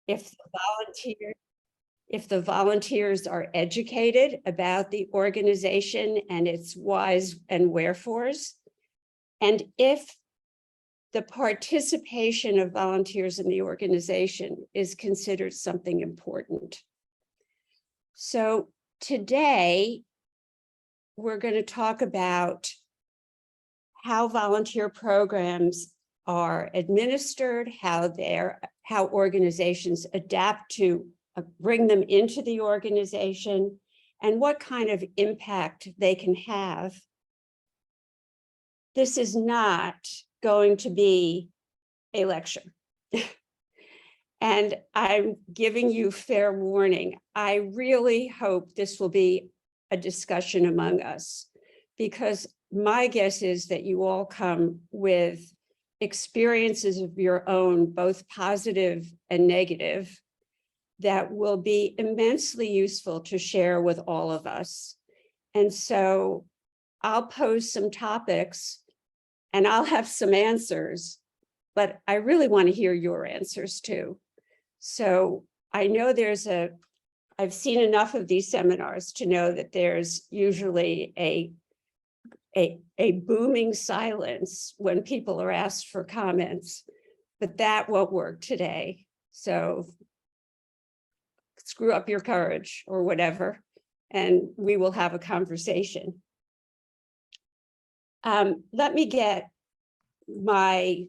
if the volunteers are educated about the organization and its whys and wherefores, and if the participation of volunteers in the organization is considered something important. So today, we're going to talk about how volunteer programs are administered, how organizations adapt to bring them into the organization, and what kind of impact they can have. This is not going to be a lecture. And I'm giving you fair warning. I really hope this will be a discussion among us, because my guess is that you all come with experiences of your own, both positive and negative, that will be immensely useful to share with all of us. And so I'll pose some topics and I'll have some answers, but I really want to hear your answers too. So I know I've seen enough of these seminars to know that there's usually a booming silence when people are asked for comments, but that won't work today. So screw up your courage or whatever, and we will have a conversation. Let me get my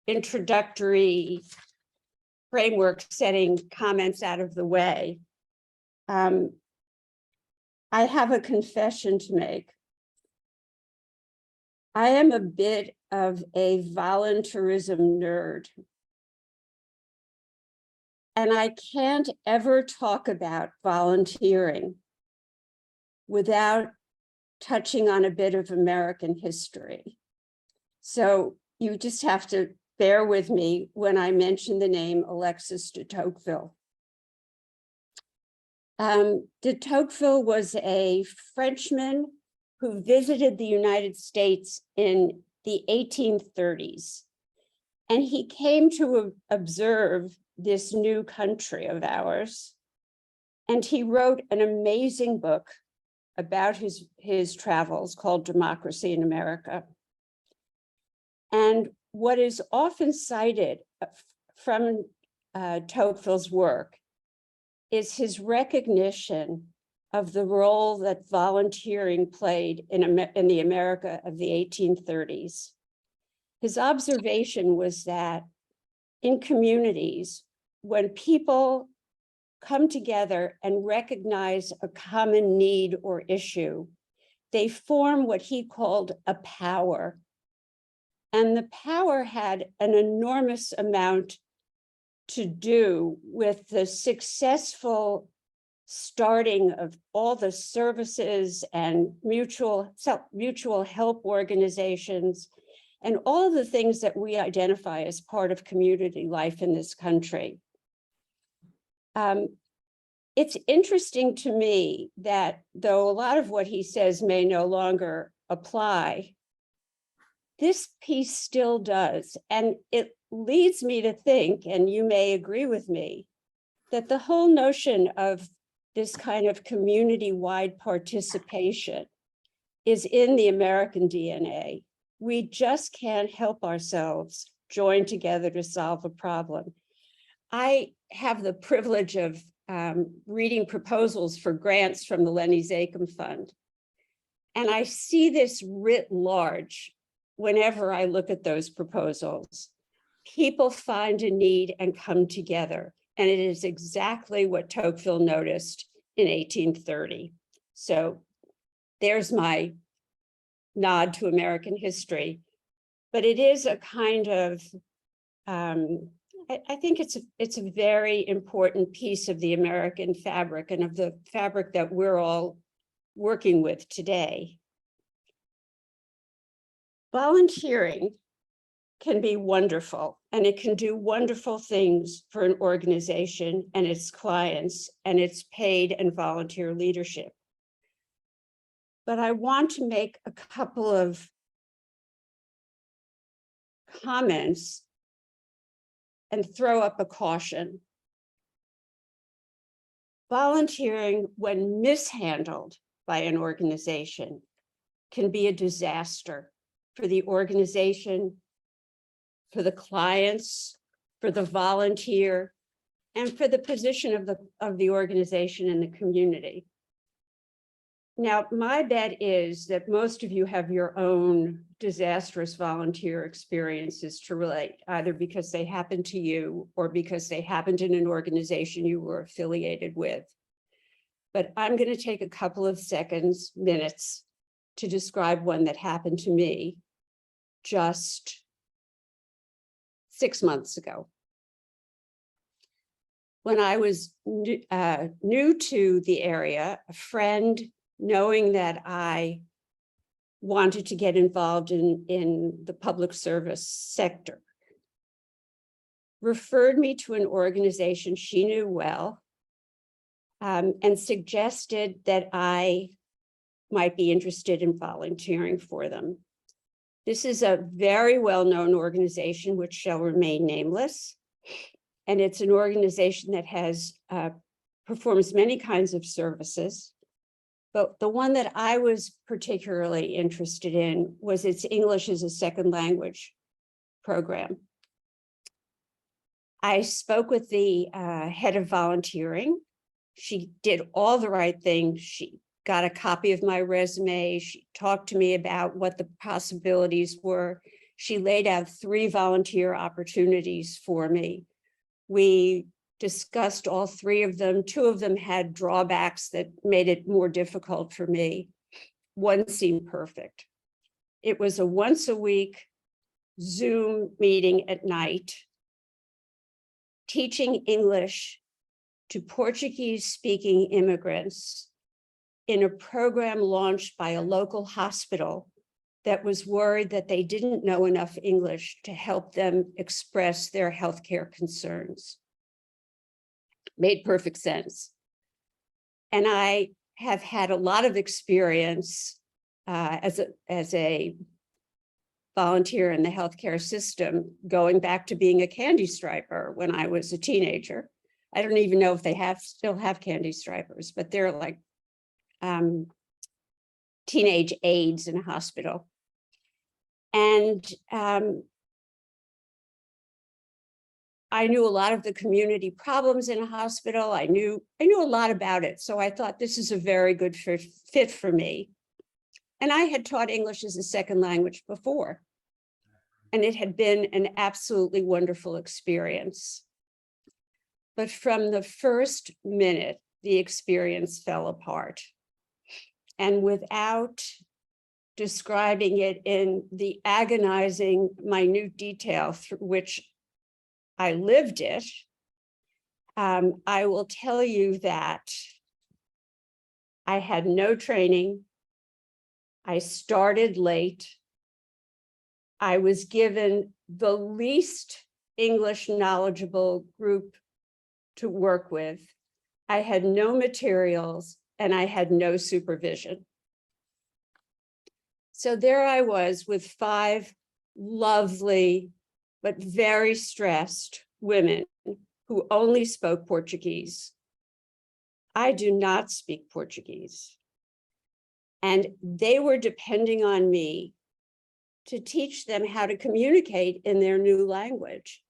introductory framework setting comments out of the way. I have a confession to make. I am a bit of a volunteerism nerd. And I can't ever talk about volunteering without touching on a bit of American history. So you just have to bear with me when I mention the name Alexis de Tocqueville. De Tocqueville was a Frenchman who visited the United States in the 1830s. And he came to observe this new country of ours. And he wrote an amazing book about his travels called Democracy in America. And what is often cited from Tocqueville's work is his recognition of the role that volunteering played in the America of the 1830s. His observation was that in communities, when people come together and recognize a common need or issue, they form what he called a power. And the power had an enormous amount to do with the successful starting of all the services and mutual help organizations and all of the things that we identify as part of community life in this country. It's interesting to me that though a lot of what he says may no longer apply, this piece still does. And it leads me to think, and you may agree with me, that the whole notion of this kind of community-wide participation is in the American DNA. We just can't help ourselves join together to solve a problem. I have the privilege of reading proposals for grants from the Lenny Zakem Fund. And I see this writ large whenever I look at those proposals. People find a need and come together. And it is exactly what Tocqueville noticed in 1830. So there's my nod to American history. But it is a kind of, I think it's a very important piece of the American fabric and of the fabric that we're all working with today. Volunteering can be wonderful, and it can do wonderful things for an organization and its clients and its paid and volunteer leadership. But I want to make a couple of comments and throw up a caution. Volunteering, when mishandled by an organization, can be a disaster for the organization, for the clients, for the volunteer, and for the position of the organization in the community. Now, my bet is that most of you have your own disastrous volunteer experiences to relate, either because they happened to you or because they happened in an organization you were affiliated with. But I'm going to take a couple of minutes to describe one that happened to me just 6 months ago. When I was new to the area, a friend, knowing that I wanted to get involved in the public service sector, referred me to an organization she knew well, and suggested that I might be interested in volunteering for them. This is a very well-known organization which shall remain nameless. And it's an organization that has performs many kinds of services. But the one that I was particularly interested in was its English as a second language program. I spoke with the head of volunteering. She did all the right things. She got a copy of my resume. She talked to me about what the possibilities were. She laid out 3 volunteer opportunities for me. We discussed all 3 of them. 2 of them had drawbacks that made it more difficult for me. One seemed perfect. It was a once-a-week Zoom meeting at night, teaching English to Portuguese-speaking immigrants in a program launched by a local hospital that was worried that they didn't know enough English to help them express their healthcare concerns. Made perfect sense. And I have had a lot of experience as a volunteer in the healthcare system, going back to being a candy striper when I was a teenager. I don't even know if they still have candy stripers, but they're like teenage aides in a hospital. And I knew a lot of the community problems in a hospital. I knew a lot about it. So I thought this is a very good fit for me. And I had taught English as a second language before. And it had been an absolutely wonderful experience. But from the first minute, the experience fell apart. And without describing it in the agonizing, minute detail through which I lived it, I will tell you that I had no training. I started late. I was given the least English knowledgeable group to work with. I had no materials and I had no supervision. So there I was with 5 lovely, but very stressed women who only spoke Portuguese. I do not speak Portuguese. And they were depending on me to teach them how to communicate in their new language.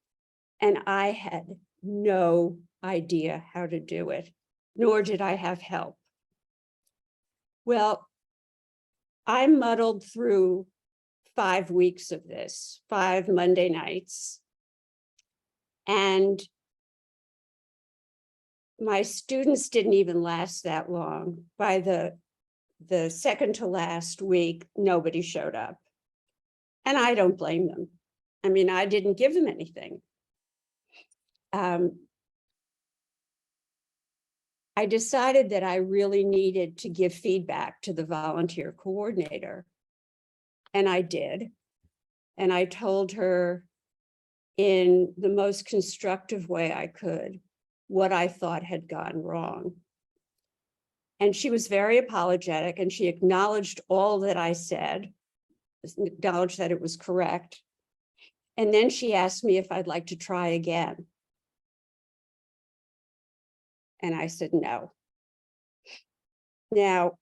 And I had no idea how to do it, nor did I have help. Well, I muddled through 5 weeks of this, 5 Monday nights. And my students didn't even last that long. By the second to last week, nobody showed up. And I don't blame them. I mean, I didn't give them anything. I decided that I really needed to give feedback to the volunteer coordinator. And I did. And I told her in the most constructive way I could what I thought had gone wrong. And she was very apologetic, and she acknowledged all that I said, acknowledged that it was correct. And then she asked me if I'd like to try again. And I said, no. Now,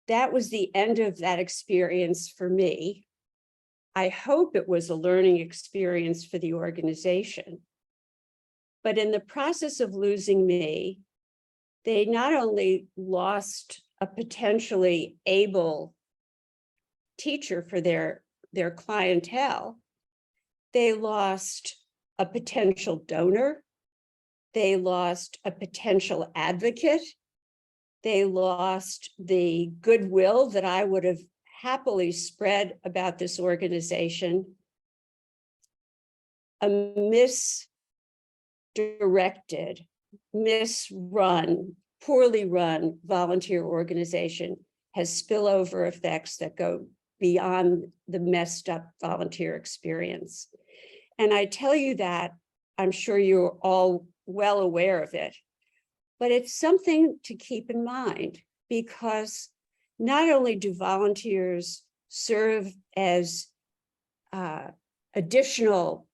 that was the end of that experience for me. I hope it was a learning experience for the organization. But in the process of losing me, they not only lost a potentially able teacher for their clientele, they lost a potential donor, they lost a potential advocate, they lost the goodwill that I would have happily spread about this organization. A misdirected, misrun, poorly run volunteer organization has spillover effects that go beyond the messed up volunteer experience. And I tell you that, I'm sure you're all well aware of it, but it's something to keep in mind, because not only do volunteers serve as additional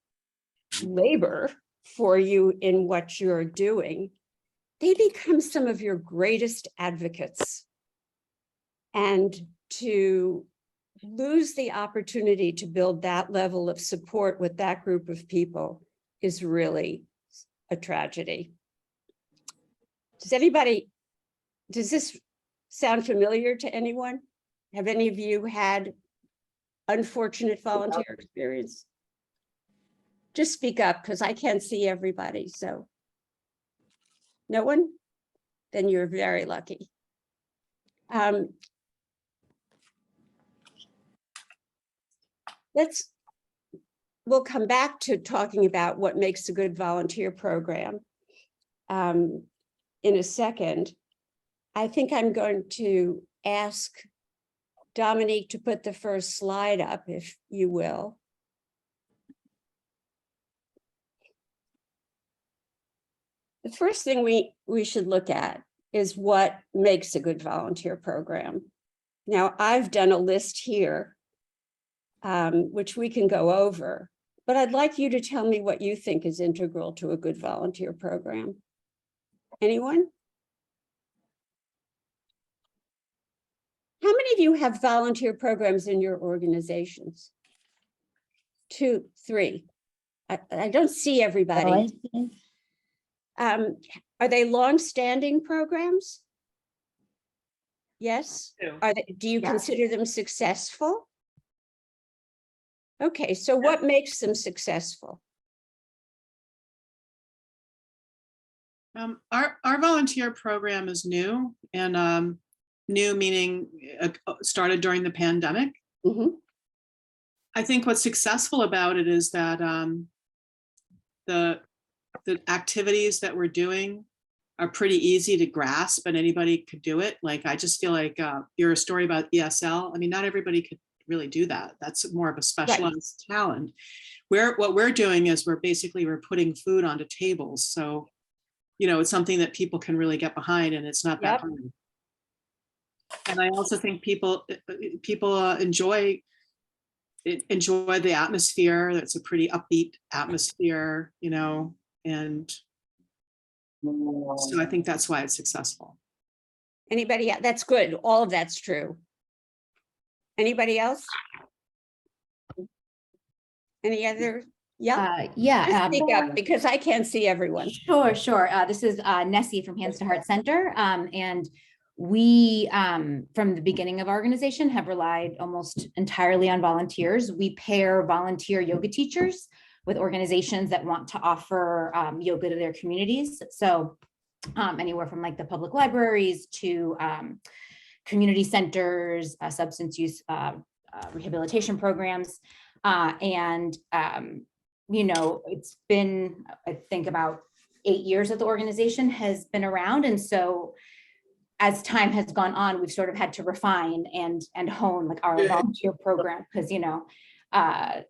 labor for you in what you're doing, they become some of your greatest advocates. And to lose the opportunity to build that level of support with that group of people is really a tragedy. Does this sound familiar to anyone? Have any of you had unfortunate volunteer experience? Just speak up, because I can't see everybody, so. No one? Then you're very lucky. We'll come back to talking about what makes a good volunteer program in a second. I think I'm going to ask Dominique to put the first slide up, if you will. The first thing we should look at is what makes a good volunteer program. Now, I've done a list here, which we can go over, but I'd like you to tell me what you think is integral to a good volunteer program. Anyone? How many of you have volunteer programs in your organizations? 2, 3. I don't see everybody. Are they long-standing programs? Yes. Do you consider them successful? Okay, so what makes them successful? Our volunteer program is new, and new meaning started during the pandemic. Mm-hmm. I think what's successful about it is that the activities that we're doing are pretty easy to grasp, and anybody could do it. Like, I just feel like your story about ESL, I mean, not everybody could really do that. That's more of a specialized talent. What we're doing is we're putting food onto tables. So, you know, it's something that people can really get behind, and it's not that hard. And I also think people enjoy the atmosphere. That's a pretty upbeat atmosphere, you know, and so I think that's why it's successful. Anybody else? That's good. All of that's true. Anybody else? Any other? Yeah. Yeah. Speak up, because I can't see everyone. Sure. This is Nessie from Hands to Heart Center. And we, from the beginning of our organization, have relied almost entirely on volunteers. We pair volunteer yoga teachers with organizations that want to offer yoga to their communities. So anywhere from like the public libraries to community centers, substance use rehabilitation programs. You know, it's been, I think, about 8 years that the organization has been around. And so as time has gone on, we've sort of had to refine and hone like our volunteer program, because, you know, our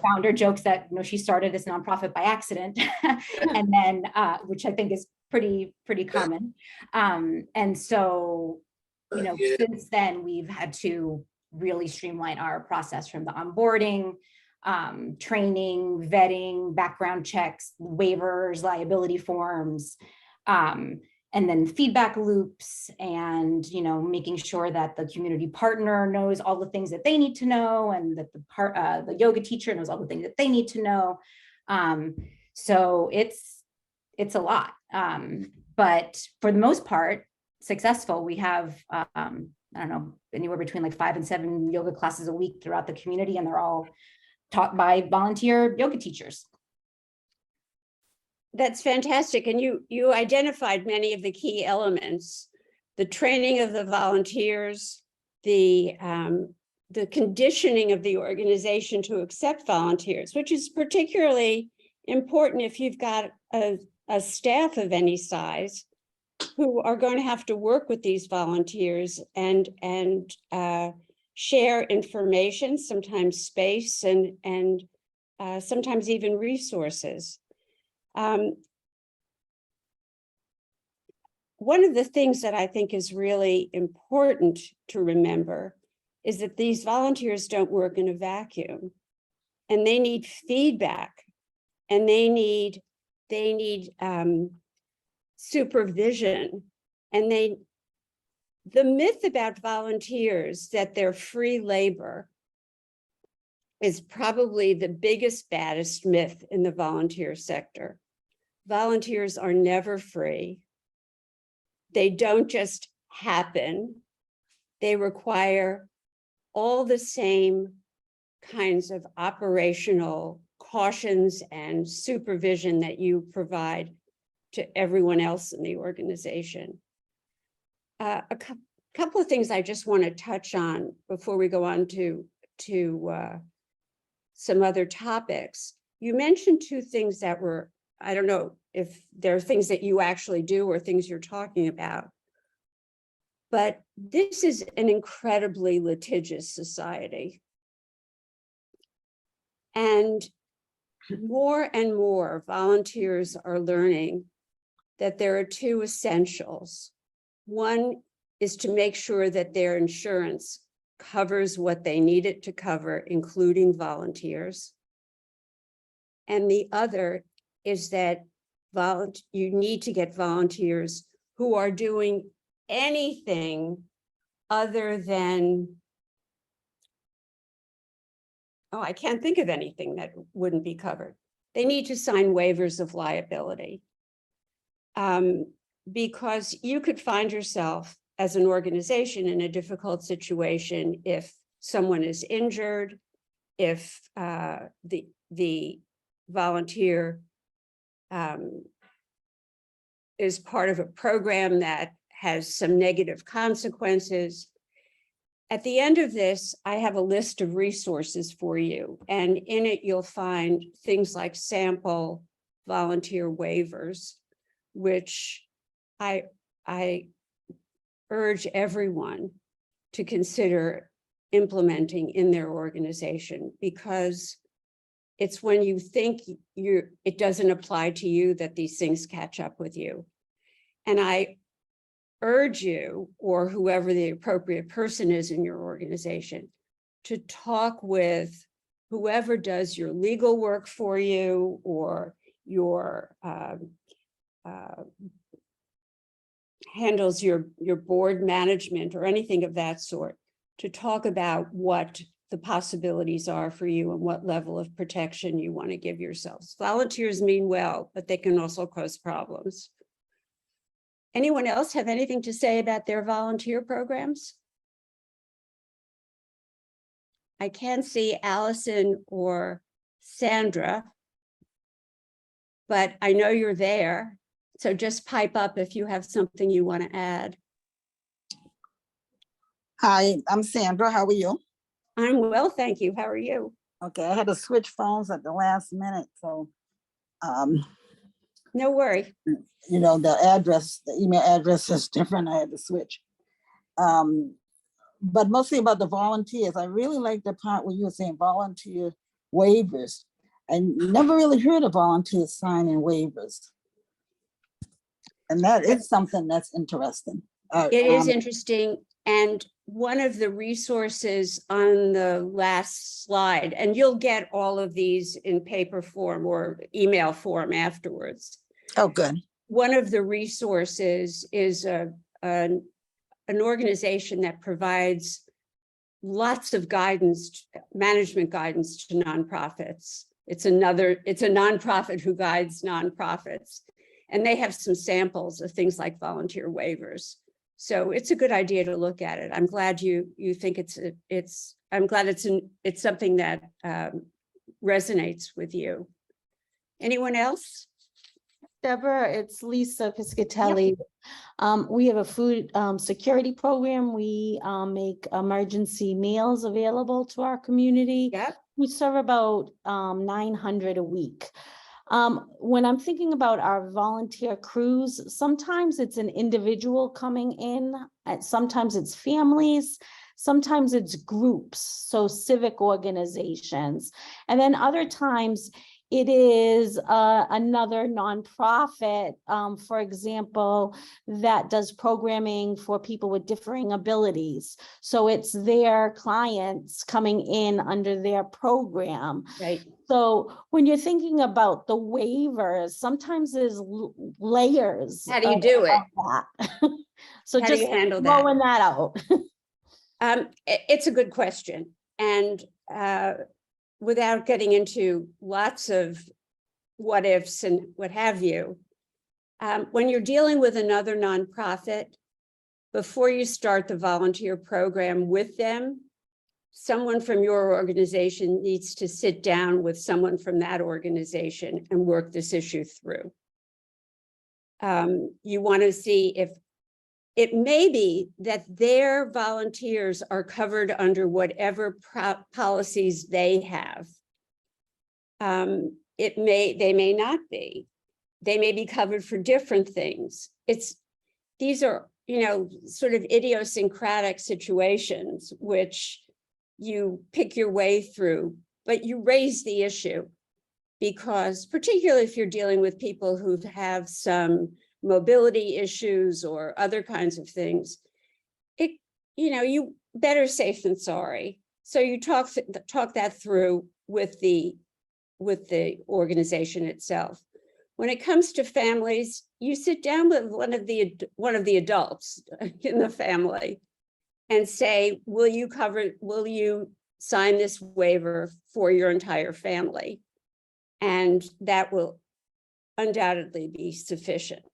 founder jokes that, you know, she started this nonprofit by accident, and then which I think is pretty common. And so, you know, since then we've had to really streamline our process from the onboarding, training, vetting, background checks, waivers, liability forms, and then feedback loops, and making sure that the community partner knows all the things that they need to know, and that the yoga teacher knows all the things that they need to know. So it's a lot, but for the most part, successful. We have I don't know, anywhere between like 5 and 7 yoga classes a week throughout the community, and they're all taught by volunteer yoga teachers. That's fantastic. And you identified many of the key elements: the training of the volunteers, the conditioning of the organization to accept volunteers, which is particularly important if you've got a staff of any size who are going to have to work with these volunteers and share information, sometimes space, and sometimes even resources. One of the things that I think is really important to remember is that these volunteers don't work in a vacuum, and they need feedback, and they need supervision. And the myth about volunteers that they're free labor is probably the biggest, baddest myth in the volunteer sector. Volunteers are never free. They don't just happen. They require all the same kinds of operational cautions and supervision that you provide to everyone else in the organization. A couple of things I just want to touch on before we go on to some other topics. You mentioned 2 things that were, I don't know if there are things that you actually do or things you're talking about, but this is an incredibly litigious society. And more volunteers are learning that there are 2 essentials. One is to make sure that their insurance covers what they need it to cover, including volunteers. And the other is that you need to get volunteers who are doing anything other than, I can't think of anything that wouldn't be covered. They need to sign waivers of liability. Because you could find yourself as an organization in a difficult situation if someone is injured, if the volunteer is part of a program that has some negative consequences. At the end of this, I have a list of resources for you, and in it you'll find things like sample volunteer waivers, which I urge everyone to consider implementing in their organization, because it's when you think it doesn't apply to you that these things catch up with you. And I urge you, or whoever the appropriate person is in your organization, to talk with whoever does your legal work for you, or your handles your board management or anything of that sort, to talk about what the possibilities are for you and what level of protection you want to give yourselves. Volunteers mean well, but they can also cause problems. Anyone else have anything to say about their volunteer programs? I can't see Allison or Sandra, but I know you're there. So just pipe up if you have something you want to add. Hi, I'm Sandra. How are you? I'm well, thank you. How are you? Okay, I had to switch phones at the last minute, so No worry. you know, the email address is different. I had to switch. But mostly about the volunteers. I really like the part where you were saying volunteer waivers. I never really heard of volunteers signing waivers. And that is something that's interesting. It is interesting. And one of the resources on the last slide, and you'll get all of these in paper form or email form afterwards. Oh, good. One of the resources is an organization that provides lots of guidance, management guidance to nonprofits. It's a nonprofit who guides nonprofits. And they have some samples of things like volunteer waivers. So it's a good idea to look at it. I'm glad you think I'm glad it's something that resonates with you. Anyone else? Deborah, it's Lisa Piscatelli. We have a food security program. We make emergency meals available to our community. Yep. We serve about 900 a week. When I'm thinking about our volunteer crews, sometimes it's an individual coming in, sometimes it's families, sometimes it's groups, so civic organizations. And then other times it is another nonprofit, for example, that does programming for people with differing abilities. So it's their clients coming in under their program. Right. So when you're thinking about the waivers, sometimes there's layers. How do you do it? That. So How do just you handle that? throwing that out. It's a good question. And without getting into lots of what ifs and what have you, when you're dealing with another nonprofit, before you start the volunteer program with them, someone from your organization needs to sit down with someone from that organization and work this issue through. You want to see if it may be that their volunteers are covered under whatever policies they have. They may not be. They may be covered for different things. These are, sort of idiosyncratic situations which you pick your way through, but you raise the issue because particularly if you're dealing with people who have some mobility issues or other kinds of things, you better safe than sorry. So you talk that through with the organization itself. When it comes to families, you sit down with one of the adults in the family and say, will you sign this waiver for your entire family? And that will undoubtedly be sufficient.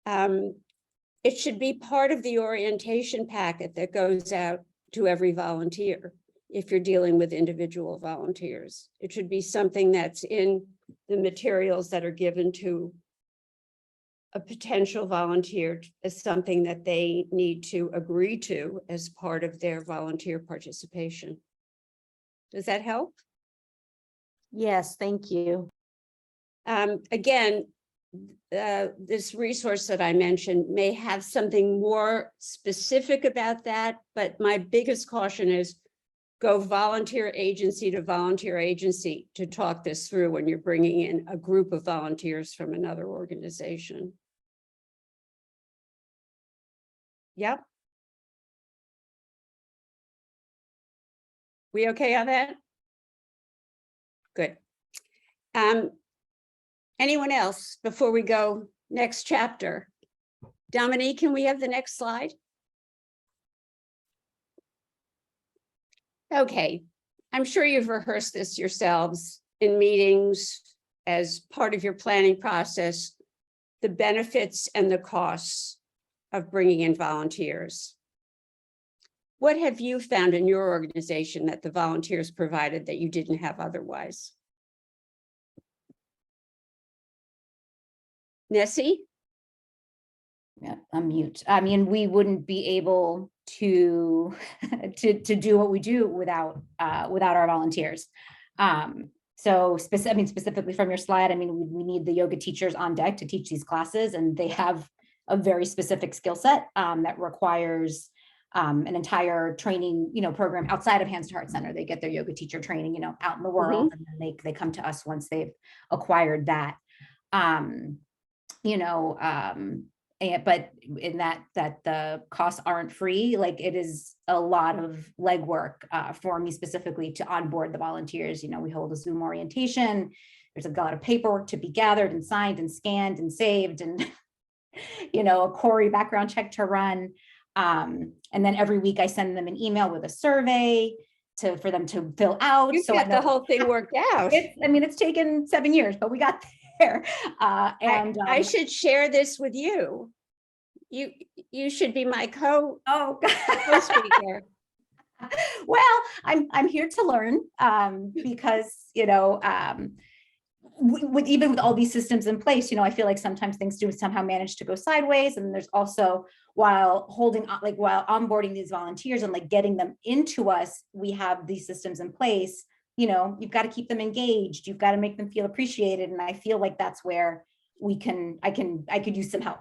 It should be part of the orientation packet that goes out to every volunteer. If you're dealing with individual volunteers, it should be something that's in the materials that are given to a potential volunteer as something that they need to agree to as part of their volunteer participation. Does that help? Yes, thank you. Again, this resource that I mentioned may have something more specific about that, but my biggest caution is go volunteer agency to volunteer agency to talk this through when you're bringing in a group of volunteers from another organization. Yep. We okay on that? Good. Anyone else before we go next chapter? Dominique, can we have the next slide? Okay, I'm sure you've rehearsed this yourselves in meetings as part of your planning process, the benefits and the costs of bringing in volunteers. What have you found in your organization that the volunteers provided that you didn't have otherwise? Nessie? Yeah, unmute. I mean, we wouldn't be able to do what we do without our volunteers. So specifically from your slide, I mean, we need the yoga teachers on deck to teach these classes, and they have a very specific skill set that requires an entire training, program outside of Hands to Heart Center. They get their yoga teacher training, out in the world, and then they come to us once they've acquired that. but in that the costs aren't free, like it is a lot of legwork for me specifically to onboard the volunteers. You know, we hold a Zoom orientation. There's a lot of paperwork to be gathered and signed and scanned and saved, and you know, a Corey background check to run. And then every week I send them an email with a survey for them to fill out. You So I got the know whole thing worked out. it's taken 7 years, but we got there. I should share this with you. You should be my co-speaker. Well, I'm here to learn, because, you know, even with all these systems in place, you know, I feel like sometimes things do somehow manage to go sideways. And there's also, while onboarding these volunteers and like getting them into us, we have these systems in place. You know, you've got to keep them engaged. You've got to make them feel appreciated. And I feel like that's where I could use some help,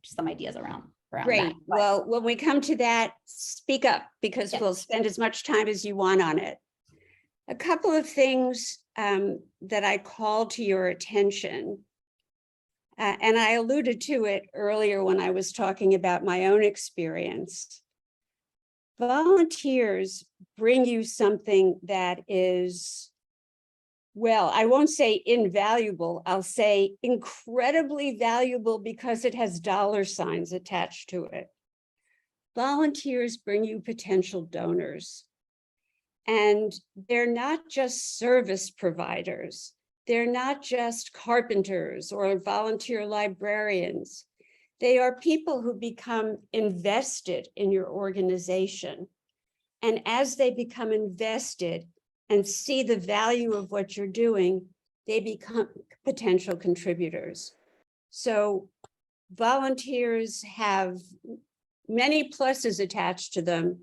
some ideas around Great. that. Well, when we come to that, speak up, because Yes. we'll spend as much time as you want on it. A couple of things that I call to your attention, and I alluded to it earlier when I was talking about my own experience. Volunteers bring you something that is, well, I won't say invaluable, I'll say incredibly valuable, because it has dollar signs attached to it. Volunteers bring you potential donors. And they're not just service providers. They're not just carpenters or volunteer librarians. They are people who become invested in your organization. And as they become invested and see the value of what you're doing, they become potential contributors. So volunteers have many pluses attached to them,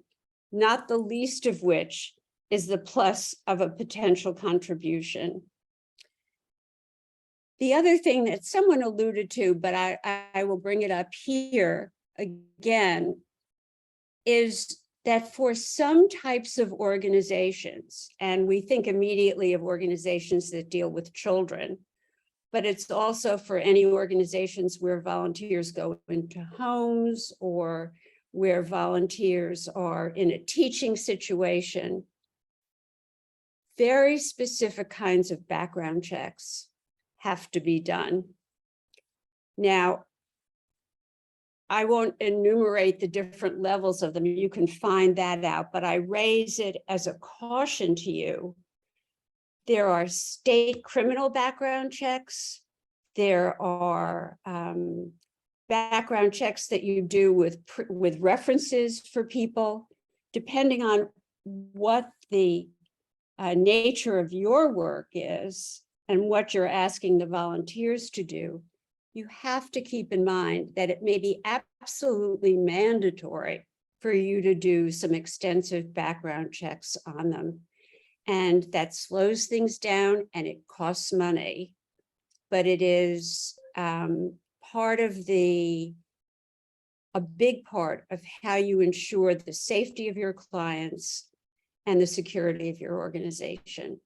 not the least of which is the plus of a potential contribution. The other thing that someone alluded to, but I will bring it up here again, is that for some types of organizations, and we think immediately of organizations that deal with children, but it's also for any organizations where volunteers go into homes or where volunteers are in a teaching situation. Very specific kinds of background checks have to be done. Now, I won't enumerate the different levels of them. You can find that out, but I raise it as a caution to you. There are state criminal background checks. There are background checks that you do with references for people, depending on what the nature of your work is and what you're asking the volunteers to do. You have to keep in mind that it may be absolutely mandatory for you to do some extensive background checks on them. And that slows things down and it costs money, but it is part of a big part of how you ensure the safety of your clients and the security of your organization.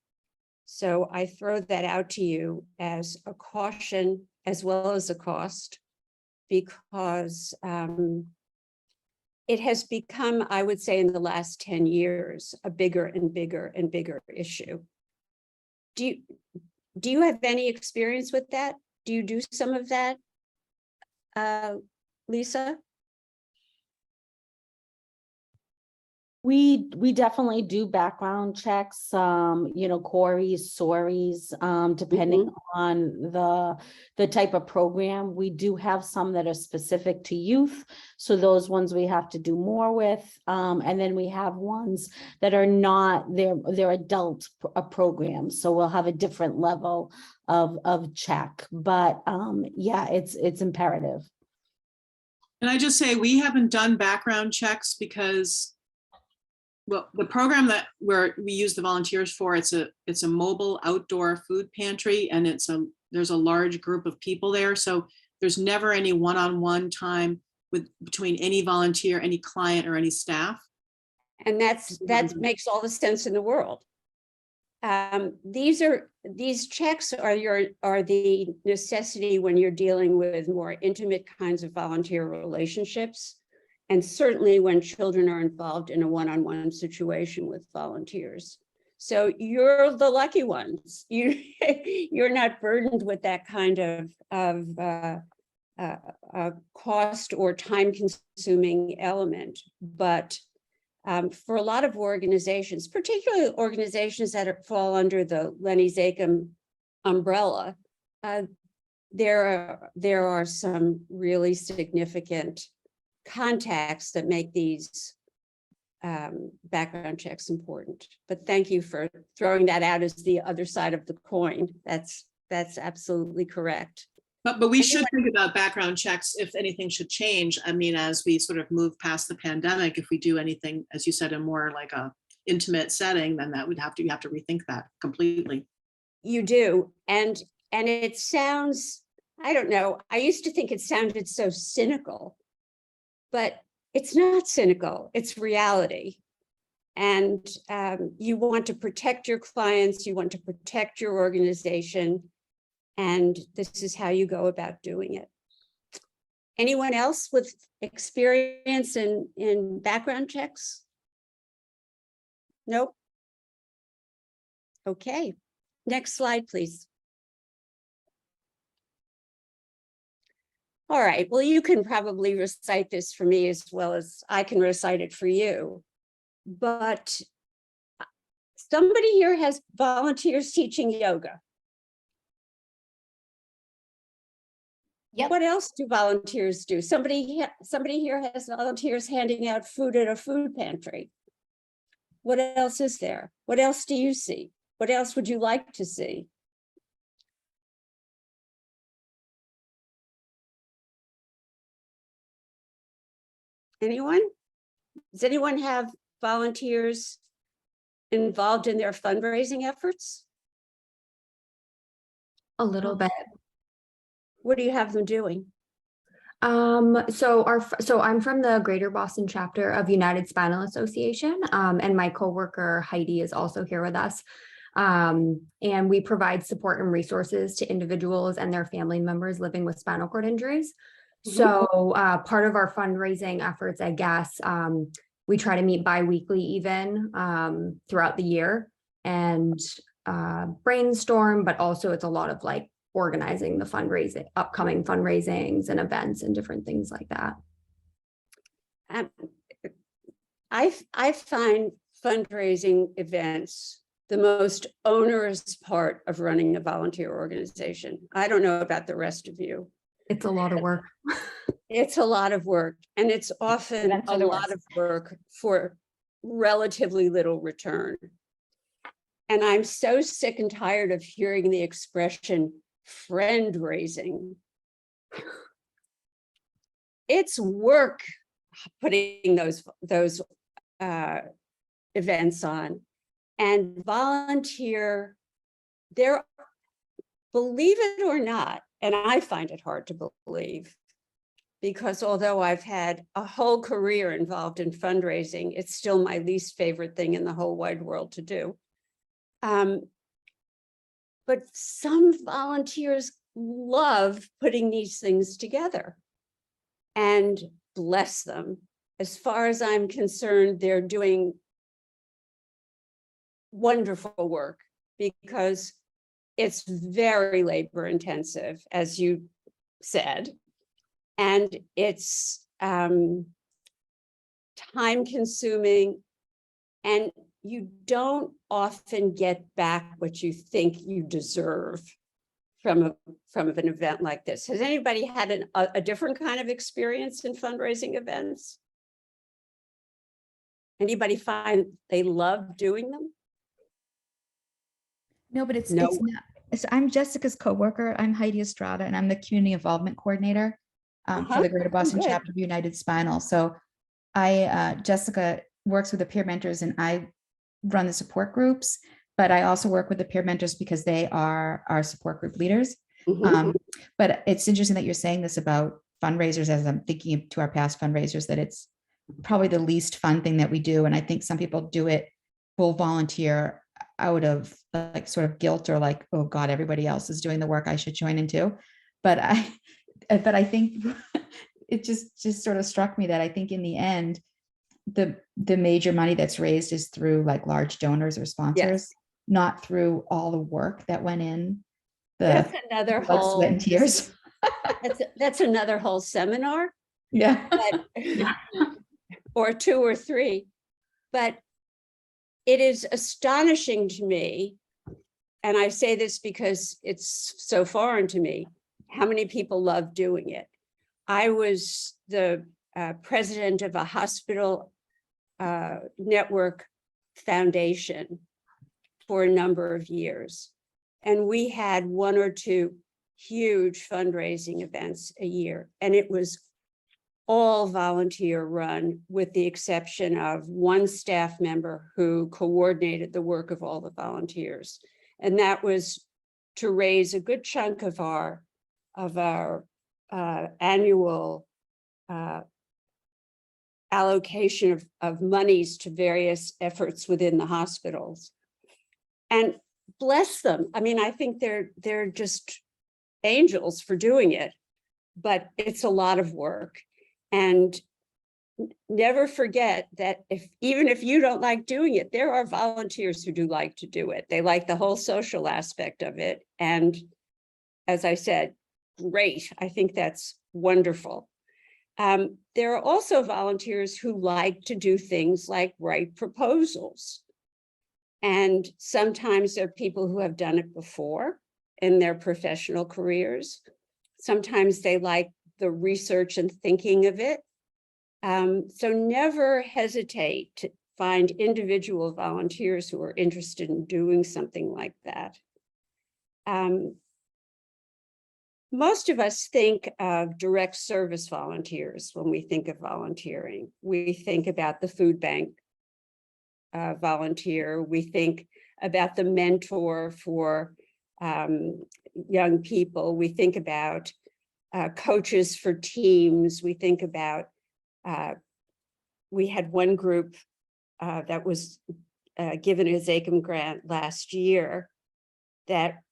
So I throw that out to you as a caution as well as a cost, because it has become, I would say in the last 10 years, a bigger and bigger and bigger issue. Do you have any experience with that? Do you do some of that, Lisa? We definitely do background checks, you know, Corey's, Sori's, depending on the type of program. We do have some that are specific to youth, so those ones we have to do more with. And then we have ones that are not, they're adult programs, so we'll have a different level of check. But yeah, it's imperative. And I just say we haven't done background checks because, well, the program where we use the volunteers for, it's a mobile outdoor food pantry, and there's a large group of people there. So there's never any one-on-one time between any volunteer, any client, or any staff. And that makes all the sense in the world. These checks are the necessity when you're dealing with more intimate kinds of volunteer relationships. And certainly when children are involved in a one-on-one situation with volunteers. So you're the lucky ones. You're not burdened with that kind of cost or time-consuming element. But for a lot of organizations, particularly organizations that fall under the Lenny Zakem umbrella, there are some really significant contacts that make these background checks important. But thank you for throwing that out as the other side of the coin. That's absolutely correct. But we should think about background checks if anything should change. I mean, as we sort of move past the pandemic, if we do anything, as you said, in more like a intimate setting, then that would you have to rethink that completely. You do. And it sounds, I don't know, I used to think it sounded so cynical, but it's not cynical, it's reality. And you want to protect your clients, you want to protect your organization, and this is how you go about doing it. Anyone else with experience in background checks? Nope. Okay, next slide, please. All right, well, you can probably recite this for me as well as I can recite it for you. But somebody here has volunteers teaching yoga. Yep. What else do volunteers do? Somebody here has volunteers handing out food at a food pantry. What else is there? What else do you see? What else would you like to see? Anyone? Does anyone have volunteers involved in their fundraising efforts? A little bit. What do you have them doing? So I'm from the Greater Boston chapter of United Spinal Association, and my coworker Heidi is also here with us. And we provide support and resources to individuals and their family members living with spinal cord injuries. So part of our fundraising efforts, I guess, we try to meet bi-weekly even throughout the year and brainstorm, but also it's a lot of like organizing the fundraising, upcoming fundraisings and events and different things like that. I find fundraising events the most onerous part of running a volunteer organization. I don't know about the rest of you. It's a lot of work. It's a lot of work, and it's often Events a are the lot worst. of work for relatively little return. And I'm so sick and tired of hearing the expression friend raising. It's work putting those events on, and volunteer. There, believe it or not, and I find it hard to believe, because although I've had a whole career involved in fundraising, it's still my least favorite thing in the whole wide world to do. But some volunteers love putting these things together, and bless them. As far as I'm concerned, they're doing wonderful work, because it's very labor intensive, as you said, and it's time consuming, and you don't often get back what you think you deserve from an event like this. Has anybody had a different kind of experience in fundraising events? Anybody find they love doing them? No, but it's No. it's not. So I'm Jessica's coworker. I'm Heidi Estrada, and I'm the community involvement coordinator for the Greater Boston good. chapter of United Spinal. So Jessica works with the peer mentors, and I run the support groups, but I also work with the peer mentors because they are our support group leaders. But it's interesting that you're saying this about fundraisers, as I'm thinking to our past fundraisers, that it's probably the least fun thing that we do. And I think some people do it full volunteer out of like sort of guilt or like, oh God, everybody else is doing the work, I should join in too. But I think it just sort of struck me that I think in the end, the major money that's raised is through like large donors or sponsors, not through all the work that went in. That's another blood, sweat, whole, and tears. that's another whole seminar. Yeah. Or 2 or 3. But it is astonishing to me, and I say this because it's so foreign to me, how many people love doing it. I was the president of a hospital network foundation for a number of years. And we had 1 or 2 huge fundraising events a year. And it was all volunteer run, with the exception of 1 staff member who coordinated the work of all the volunteers. And that was to raise a good chunk of our annual allocation of monies to various efforts within the hospitals. And bless them. I mean, I think they're just angels for doing it, but it's a lot of work. And never forget that even if you don't like doing it, there are volunteers who do like to do it. They like the whole social aspect of it. And as I said, great. I think that's wonderful. There are also volunteers who like to do things like write proposals. And sometimes there are people who have done it before in their professional careers. Sometimes they like the research and thinking of it. So never hesitate to find individual volunteers who are interested in doing something like that. Most of us think of direct service volunteers when we think of volunteering. We think about the food bank volunteer. We think about the mentor for young people. We think about coaches for teams. We think about, we had one group that was given a ZACM grant last year that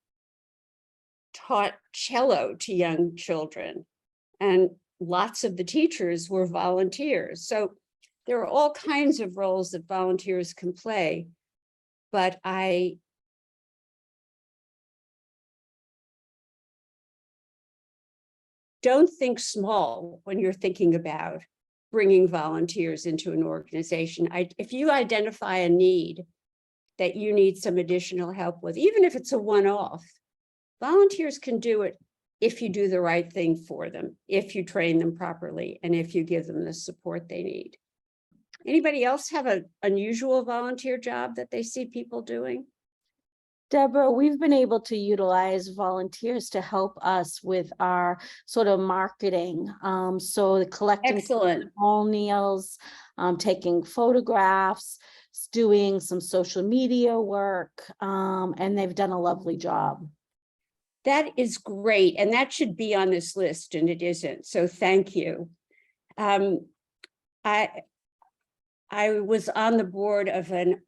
taught cello to young children, and lots of the teachers were volunteers. So there are all kinds of roles that volunteers can play, but I don't think small when you're thinking about bringing volunteers into an organization. If you identify a need that you need some additional help with, even if it's a one-off, volunteers can do it if you do the right thing for them, if you train them properly, and if you give them the support they need. Anybody else have an unusual volunteer job that they see people doing? Deborah, we've been able to utilize volunteers to help us with our sort of marketing. So collecting testimonials, taking photographs, doing some social media work, and they've done a lovely job. That is great. And that should be on this list, and it isn't. So thank you. I was on the board of an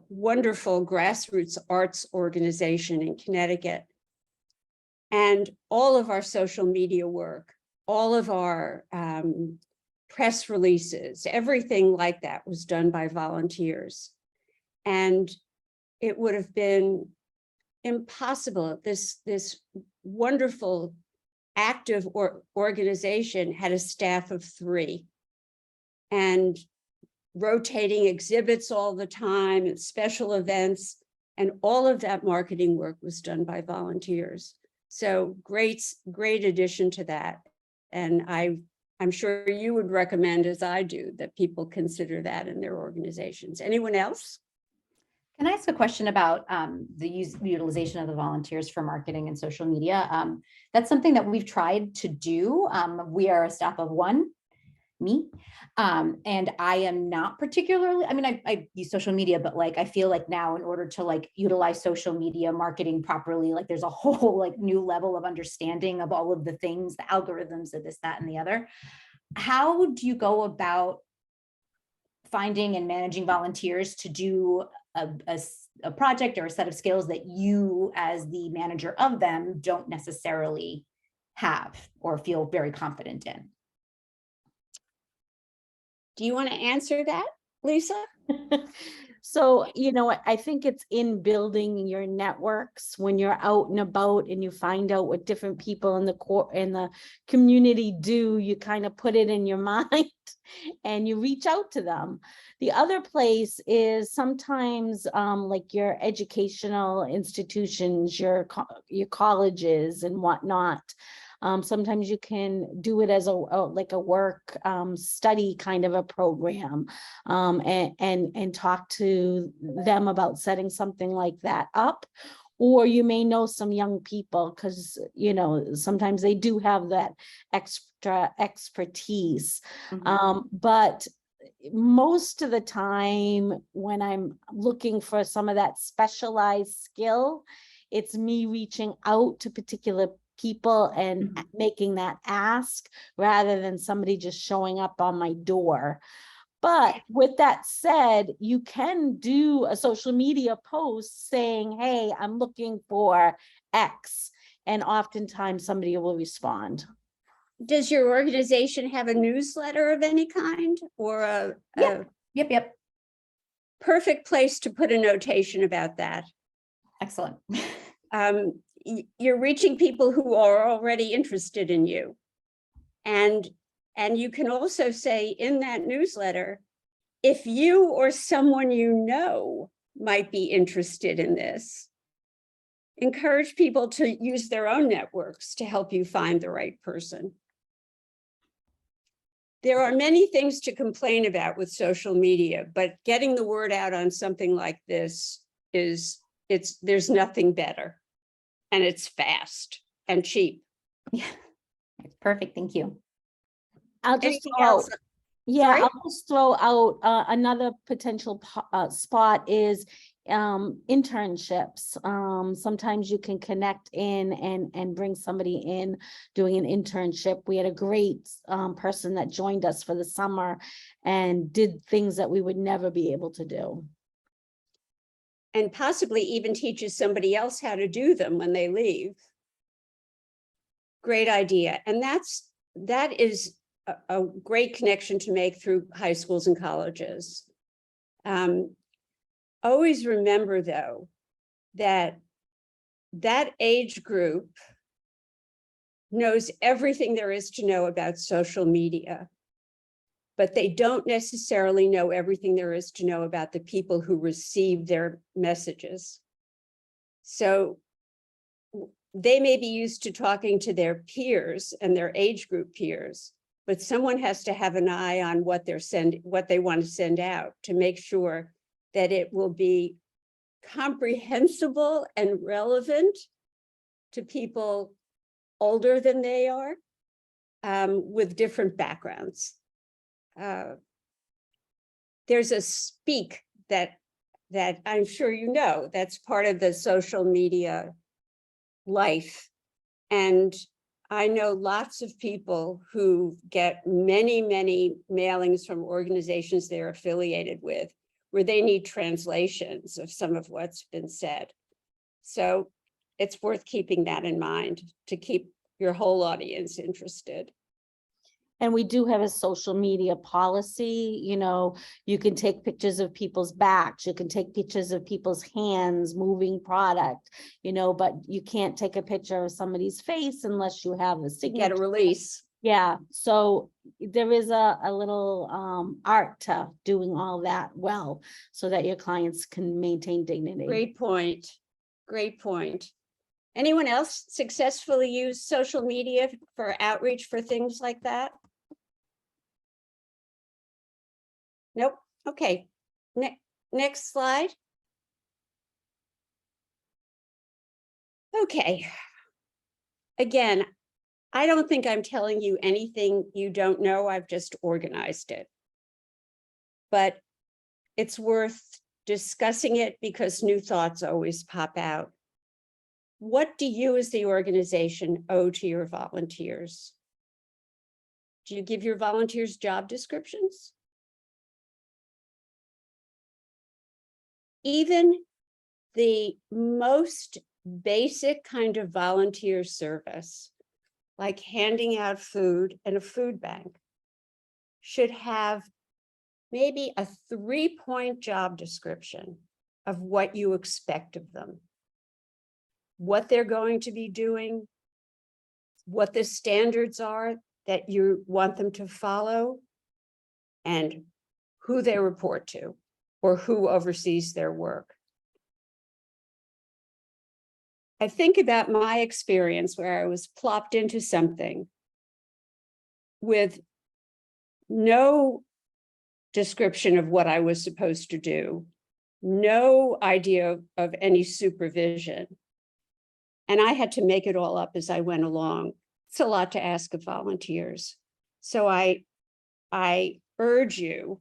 wonderful grassroots arts organization in Connecticut. And all of our social media work, all of our press releases, everything like that was done by volunteers. And it would have been impossible. This wonderful active organization had a staff of 3 and rotating exhibits all the time and special events, and all of that marketing work was done by volunteers. So great addition to that. And I'm sure you would recommend, as I do, that people consider that in their organizations. Anyone else? Can I ask a question about the utilization of the volunteers for marketing and social media? That's something that we've tried to do. We are a staff of 1, me, and I am not particularly, I mean, I use social media, but like, I feel like now in order to like utilize social media marketing properly, like there's a whole like new level of understanding of all of the things, the algorithms of this, that, and the other. How do you go about finding and managing volunteers to do a project or a set of skills that you as the manager of them don't necessarily have or feel very confident in. Do you want to answer that, Lisa? So, I think it's in building your networks when you're out and about and you find out what different people in the community do, you kind of put it in your mind and you reach out to them. The other place is sometimes like your educational institutions, your colleges and whatnot. Sometimes you can do it as like a work study kind of a program, and talk to them about setting something like that up. Or you may know some young people because, sometimes they do have that extra expertise. But most of the time when I'm looking for some of that specialized skill, it's me reaching out to particular people and making that ask rather than somebody just showing up on my door. But with that said, you can do a social media post saying, hey, I'm looking for X, and oftentimes somebody will respond. Does your organization have a newsletter of any kind or a Yep. perfect place to put a notation about that? Excellent. You're reaching people who are already interested in you. And you can also say in that newsletter, if you or someone you know might be interested in this, encourage people to use their own networks to help you find the right person. There are many things to complain about with social media, but getting the word out on something like this there's nothing better. And it's fast and cheap. Yeah, perfect. Thank you. I'll just Anything else? Sorry? I'll just throw out another potential spot is internships. Sometimes you can connect in and bring somebody in doing an internship. We had a great person that joined us for the summer and did things that we would never be able to do. And possibly even teaches somebody else how to do them when they leave. Great idea. And that is a great connection to make through high schools and colleges. Always remember, though, that age group knows everything there is to know about social media, but they don't necessarily know everything there is to know about the people who receive their messages. So they may be used to talking to their peers and their age group peers, but someone has to have an eye on what they want to send out to make sure that it will be comprehensible and relevant to people older than they are, with different backgrounds. There's a speak that I'm sure you know, that's part of the social media life. And I know lots of people who get many mailings from organizations they're affiliated with, where they need translations of some of what's been said. So it's worth keeping that in mind to keep your whole audience interested. And we do have a social media policy. You can take pictures of people's backs, you can take pictures of people's hands moving product, but you can't take a picture of somebody's face unless you have a signature. Get a release. Yeah, so there is a little art to doing all that well, so that your clients can maintain dignity. Great point. Great point. Anyone else successfully use social media for outreach for things like that? Nope. Okay. Next slide. Okay. Again, I don't think I'm telling you anything you don't know. I've just organized it. But it's worth discussing it because new thoughts always pop out. What do you as the organization owe to your volunteers? Do you give your volunteers job descriptions? even the most basic kind of volunteer service, like handing out food in a food bank, should have maybe a 3-point job description of what you expect of them, what they're going to be doing, what the standards are that you want them to follow, and who they report to or who oversees their work. I think about my experience where I was plopped into something with no description of what I was supposed to do, no idea of any supervision. And I had to make it all up as I went along. It's a lot to ask of volunteers. So I urge you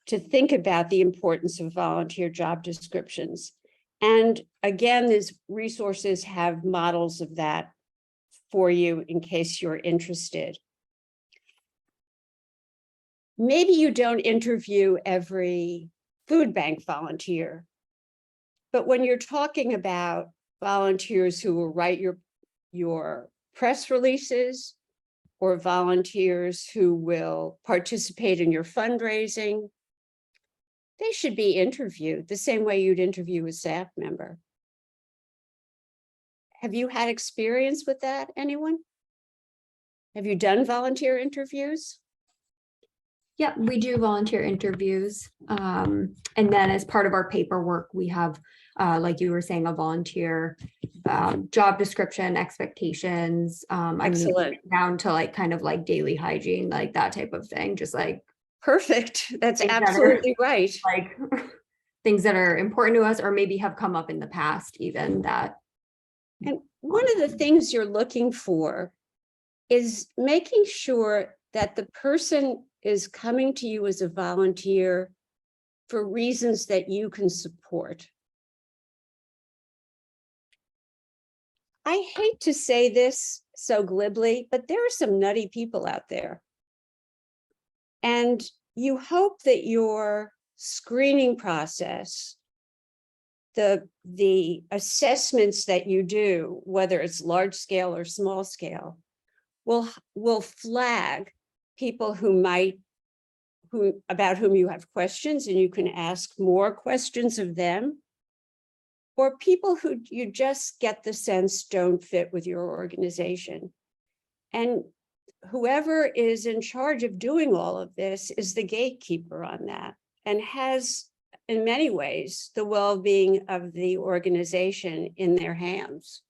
to think about the importance of volunteer job descriptions. And again, these resources have models of that for you in case you're interested. Maybe you don't interview every food bank volunteer, but when you're talking about volunteers who will write your press releases, or volunteers who will participate in your fundraising, they should be interviewed the same way you'd interview a staff member. Have you had experience with that, anyone? Have you done volunteer interviews? Yeah, we do volunteer interviews. And then as part of our paperwork, we have, like you were saying, a volunteer job description, expectations. I mean, Excellent. down to like kind of like daily hygiene, like that type of thing, just like Perfect. That's Things that are- absolutely right. like things that are important to us or maybe have come up in the past even that. And one of the things you're looking for is making sure that the person is coming to you as a volunteer for reasons that you can support. I hate to say this so glibly, but there are some nutty people out there. And you hope that your screening process, the assessments that you do, whether it's large scale or small scale, will flag people about whom you have questions and you can ask more questions of them, or people who you just get the sense don't fit with your organization. And whoever is in charge of doing all of this is the gatekeeper on that and has, in many ways, the well-being of the organization in their hands.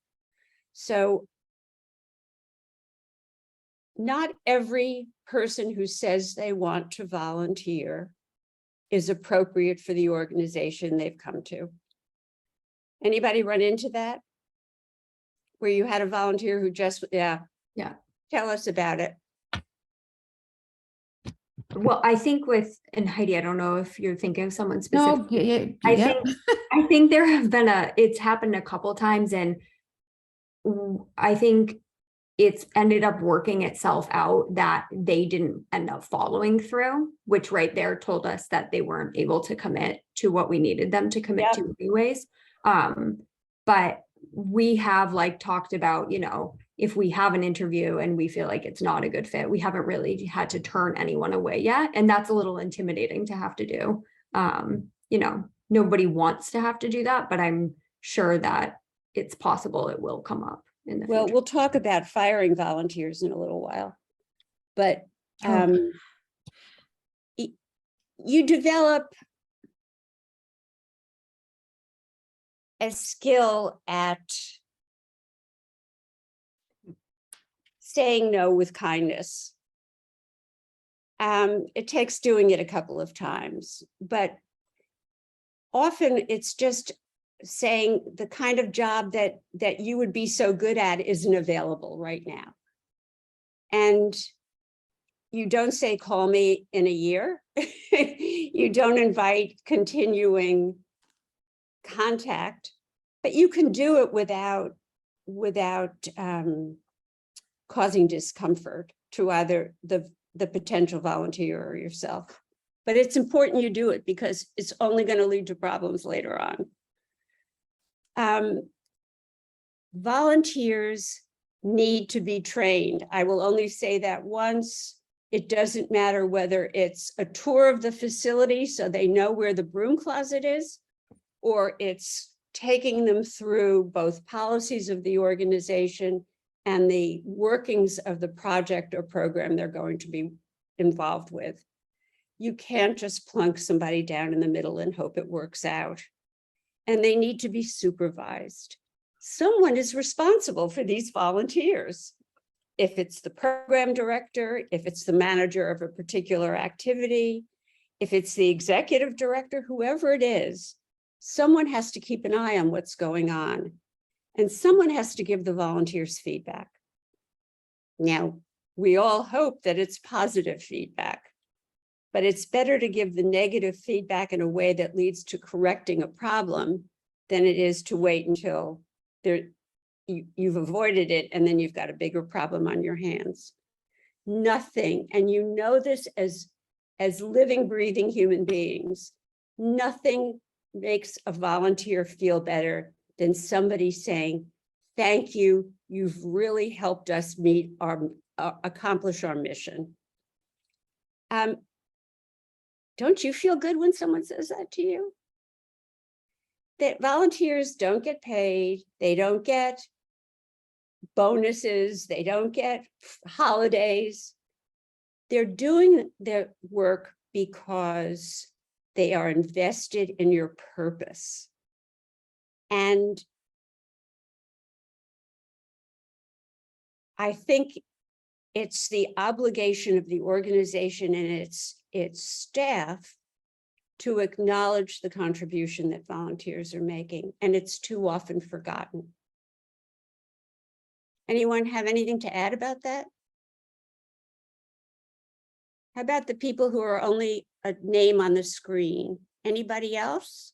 So not every person who says they want to volunteer is appropriate for the organization they've come to. Anybody run into that? Where you had a volunteer who just, yeah. Tell us about it. Well, I think and Heidi, I don't know if you're thinking of someone specific. No, yeah, I think there have been it's happened a couple times and I think it's ended up working itself out that they didn't end up following through, which right there told us that they weren't able to commit to what we needed them to commit to anyways. But we have like talked about, if we have an interview and we feel like it's not a good fit, we haven't really had to turn anyone away yet. And that's a little intimidating to have to do. Nobody wants to have to do that, but I'm sure that it's possible it will come up in the Well, future. we'll talk about firing volunteers in a little while, but you develop a skill at saying no with kindness. It takes doing it a couple of times, but often it's just saying the kind of job that you would be so good at isn't available right now. And you don't say, call me in a year. You don't invite continuing contact, but you can do it without causing discomfort to either the potential volunteer or yourself. but it's important you do it because it's only going to lead to problems later on. Volunteers need to be trained. I will only say that once. It doesn't matter whether it's a tour of the facility so they know where the broom closet is, or it's taking them through both policies of the organization and the workings of the project or program they're going to be involved with. You can't just plunk somebody down in the middle and hope it works out. And they need to be supervised. Someone is responsible for these volunteers. If it's the program director, if it's the manager of a particular activity, if it's the executive director, whoever it is, someone has to keep an eye on what's going on. And someone has to give the volunteers feedback. Now, we all hope that it's positive feedback, but it's better to give the negative feedback in a way that leads to correcting a problem than it is to wait until you've avoided it and then you've got a bigger problem on your hands. Nothing, and you know this as living, breathing human beings, nothing makes a volunteer feel better than somebody saying, thank you, you've really helped us accomplish our mission. Don't you feel good when someone says that to you? That volunteers don't get paid, they don't get bonuses, they don't get holidays. They're doing their work because they are invested in your purpose. And I think it's the obligation of the organization and its staff to acknowledge the contribution that volunteers are making, and it's too often forgotten. Anyone have anything to add about that? How about the people who are only a name on the screen? Anybody else?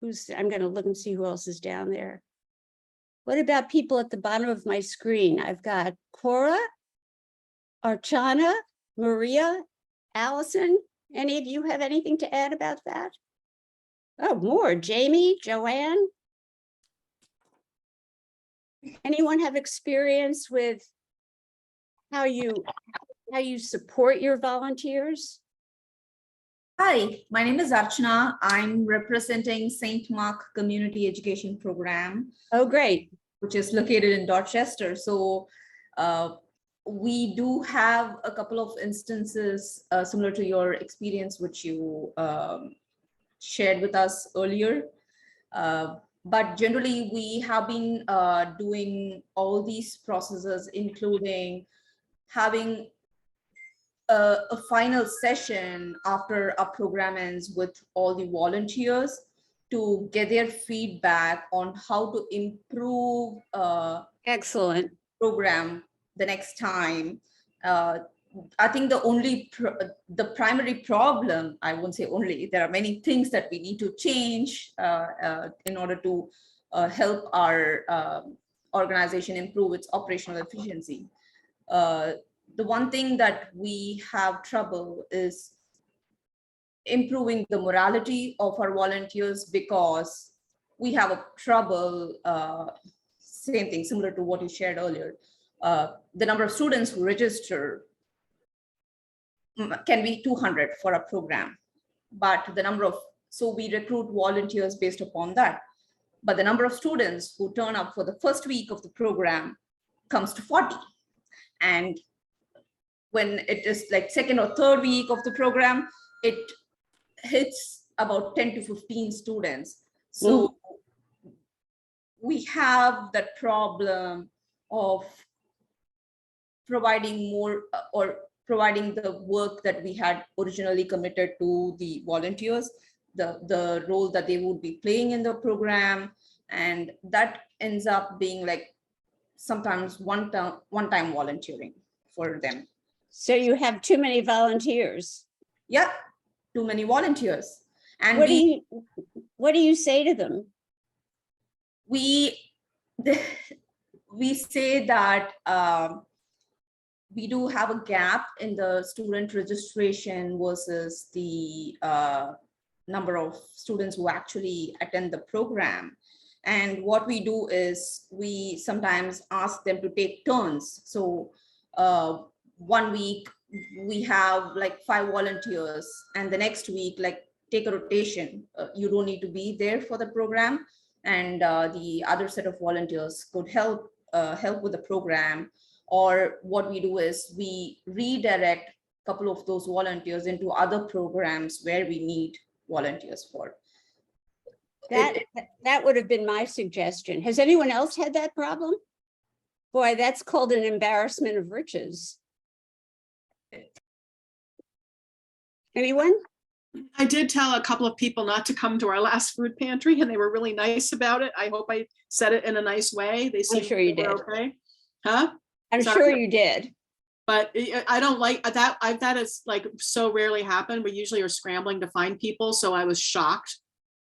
I'm going to look and see who else is down there. What about people at the bottom of my screen? I've got Cora, Archana, Maria, Allison. Any of you have anything to add about that? Oh, more. Jamie, Joanne. Anyone have experience with how you support your volunteers? Hi, my name is Archana. I'm representing St. Mark Community Education Program. Oh, great. Which is located in Dorchester. So we do have a couple of instances similar to your experience, which you shared with us earlier. But generally, we have been doing all these processes, including having a final session after our program ends with all the volunteers to get their feedback on how to improve Excellent program the next time. I think the primary problem, I won't say only, there are many things that we need to change in order to help our organization improve its operational efficiency. The one thing that we have trouble is improving the morality of our volunteers, because we have a trouble, same thing, similar to what you shared earlier. The number of students who register can be 200 for a program, but so we recruit volunteers based upon that. But the number of students who turn up for the first week of the program comes to 40. And when it is like second or third week of the program, it hits about 10 to 15 students. So we have that problem of providing more or providing the work that we had originally committed to the volunteers, the role that they would be playing in the program. And that ends up being like sometimes one-time volunteering for them. So you have too many volunteers. Yeah, too many volunteers. And what do you say to them? We say that we do have a gap in the student registration versus the number of students who actually attend the program. And what we do is we sometimes ask them to take turns. So 1 week we have like 5 volunteers, and the next week, like, take a rotation. You don't need to be there for the program, and the other set of volunteers could help with the program. Or what we do is we redirect a couple of those volunteers into other programs where we need volunteers for. That would have been my suggestion. Has anyone else had that problem? Boy, that's called an embarrassment of riches. Anyone? I did tell a couple of people not to come to our last food pantry, and they were really nice about it. I hope I said it in a nice way. They seemed sure you they were did. Okay. Huh? I'm Sorry. sure you did. But I don't like that. That is like so rarely happen. We usually are scrambling to find people. So I was shocked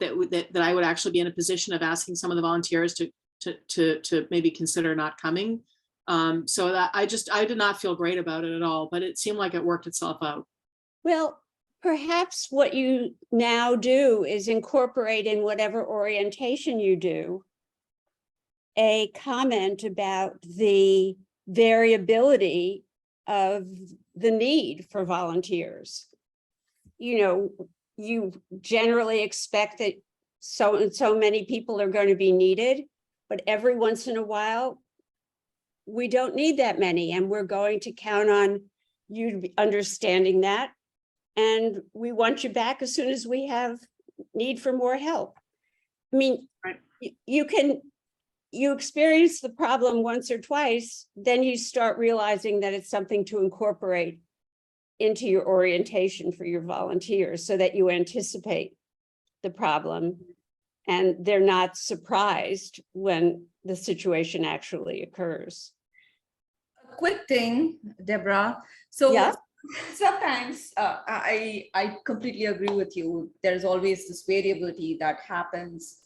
that I would actually be in a position of asking some of the volunteers to maybe consider not coming. So that I did not feel great about it at all, but it seemed like it worked itself out. Well, perhaps what you now do is incorporate in whatever orientation you do a comment about the variability of the need for volunteers. You know, you generally expect that so and so many people are going to be needed, but every once in a while, we don't need that many, and we're going to count on you to be understanding that. And we want you back as soon as we have need for more help. I mean, Right. you experience the problem once or twice, then you start realizing that it's something to incorporate into your orientation for your volunteers so that you anticipate the problem and they're not surprised when the situation actually occurs. A quick thing, Deborah. So Yeah. sometimes I completely agree with you. There's always this variability that happens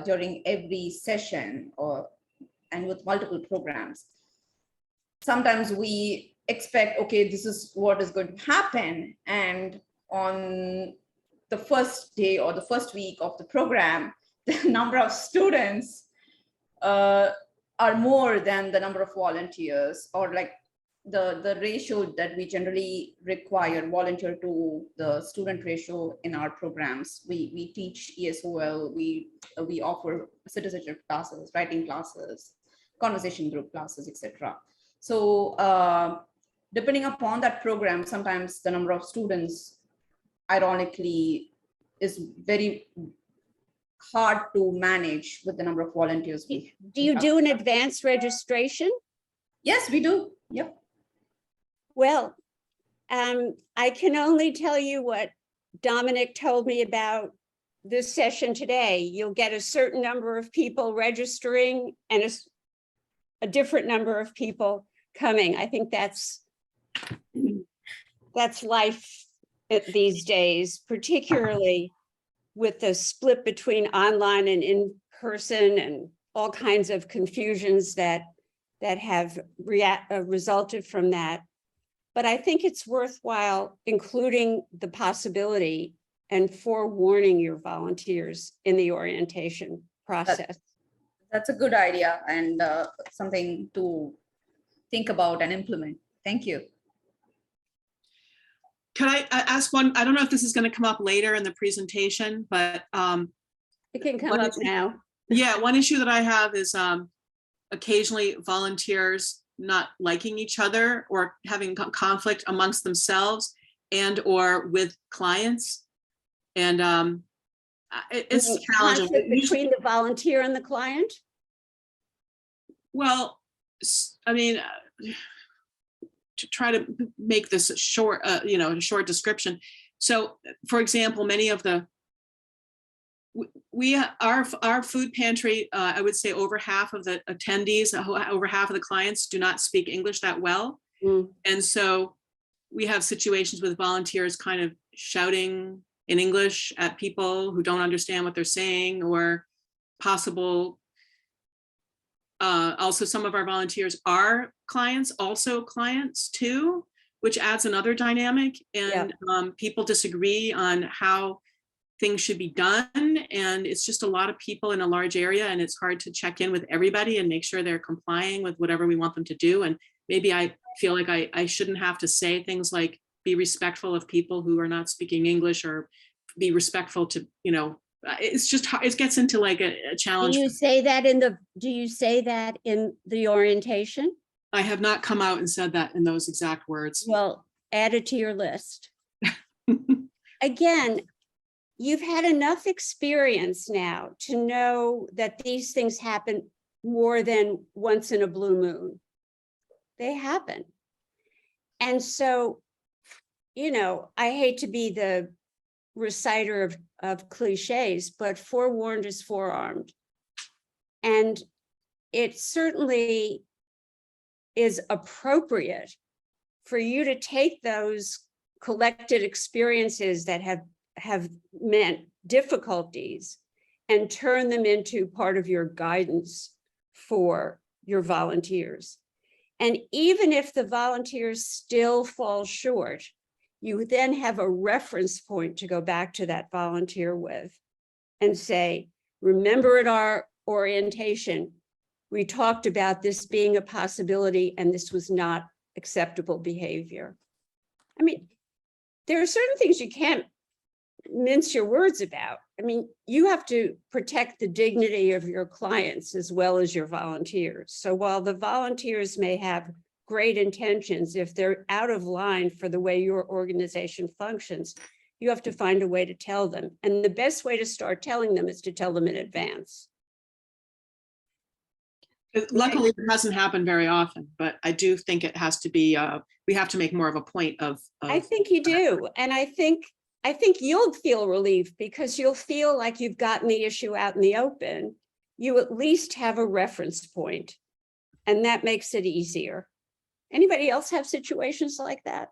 during every session and with multiple programs. Sometimes we expect, okay, this is what is going to happen. And on the first day or the first week of the program, the number of students are more than the number of volunteers, or like the ratio that we generally require, volunteer to the student ratio in our programs. We teach ESOL, we offer citizenship classes, writing classes, conversation group classes, etc. So depending upon that program, sometimes the number of students, ironically, is very hard to manage with the number of volunteers we Do you have. do an advanced registration? Yes, we do. Yep. Well, I can only tell you what Dominic told me about this session today. You'll get a certain number of people registering and a different number of people coming. I think that's life these days, particularly with the split between online and in person and all kinds of confusions that have resulted from that. But I think it's worthwhile including the possibility and forewarning your volunteers in the orientation process. That's a good idea and something to think about and implement. Thank you. Can I ask one? I don't know if this is going to come up later in the presentation, but It can come up now. yeah, one issue that I have is occasionally volunteers not liking each other or having conflict amongst themselves and or with clients. And it's challenging. Conflict between the volunteer and the client? Well, I mean, to try to make this a short, a short description. So, for example, many of the our food pantry, I would say over half of the attendees, over half of the clients do not speak English that well. Mm. And so we have situations with volunteers kind of shouting in English at people who don't understand what they're saying, or possible Also, some of our volunteers are clients, also clients too, which adds another dynamic. And people disagree on how things should be done. And it's just a lot of people in a large area, and it's hard to check in with everybody and make sure they're complying with whatever we want them to do. And maybe I feel like I shouldn't have to say things like, be respectful of people who are not speaking English, or be respectful to, it's just, it gets into like a challenge. Do you say that in the orientation? I have not come out and said that in those exact words. Well, add it to your list. Again, you've had enough experience now to know that these things happen more than once in a blue moon. They happen. And so, I hate to be the reciter of cliches, but forewarned is forearmed. And it certainly is appropriate for you to take those collected experiences that have meant difficulties and turn them into part of your guidance for your volunteers. And even if the volunteers still fall short, you then have a reference point to go back to that volunteer with and say, remember at our orientation, we talked about this being a possibility and this was not acceptable behavior. I mean, there are certain things you can't mince your words about. I mean, you have to protect the dignity of your clients as well as your volunteers. So while the volunteers may have great intentions, if they're out of line for the way your organization functions, you have to find a way to tell them. And the best way to start telling them is to tell them in advance. Luckily, it hasn't happened very often, but I do think it has to be, we have to make more of a point of. I think you do. And I think you'll feel relief because you'll feel like you've gotten the issue out in the open. You at least have a reference point, and that makes it easier. Anybody else have situations like that?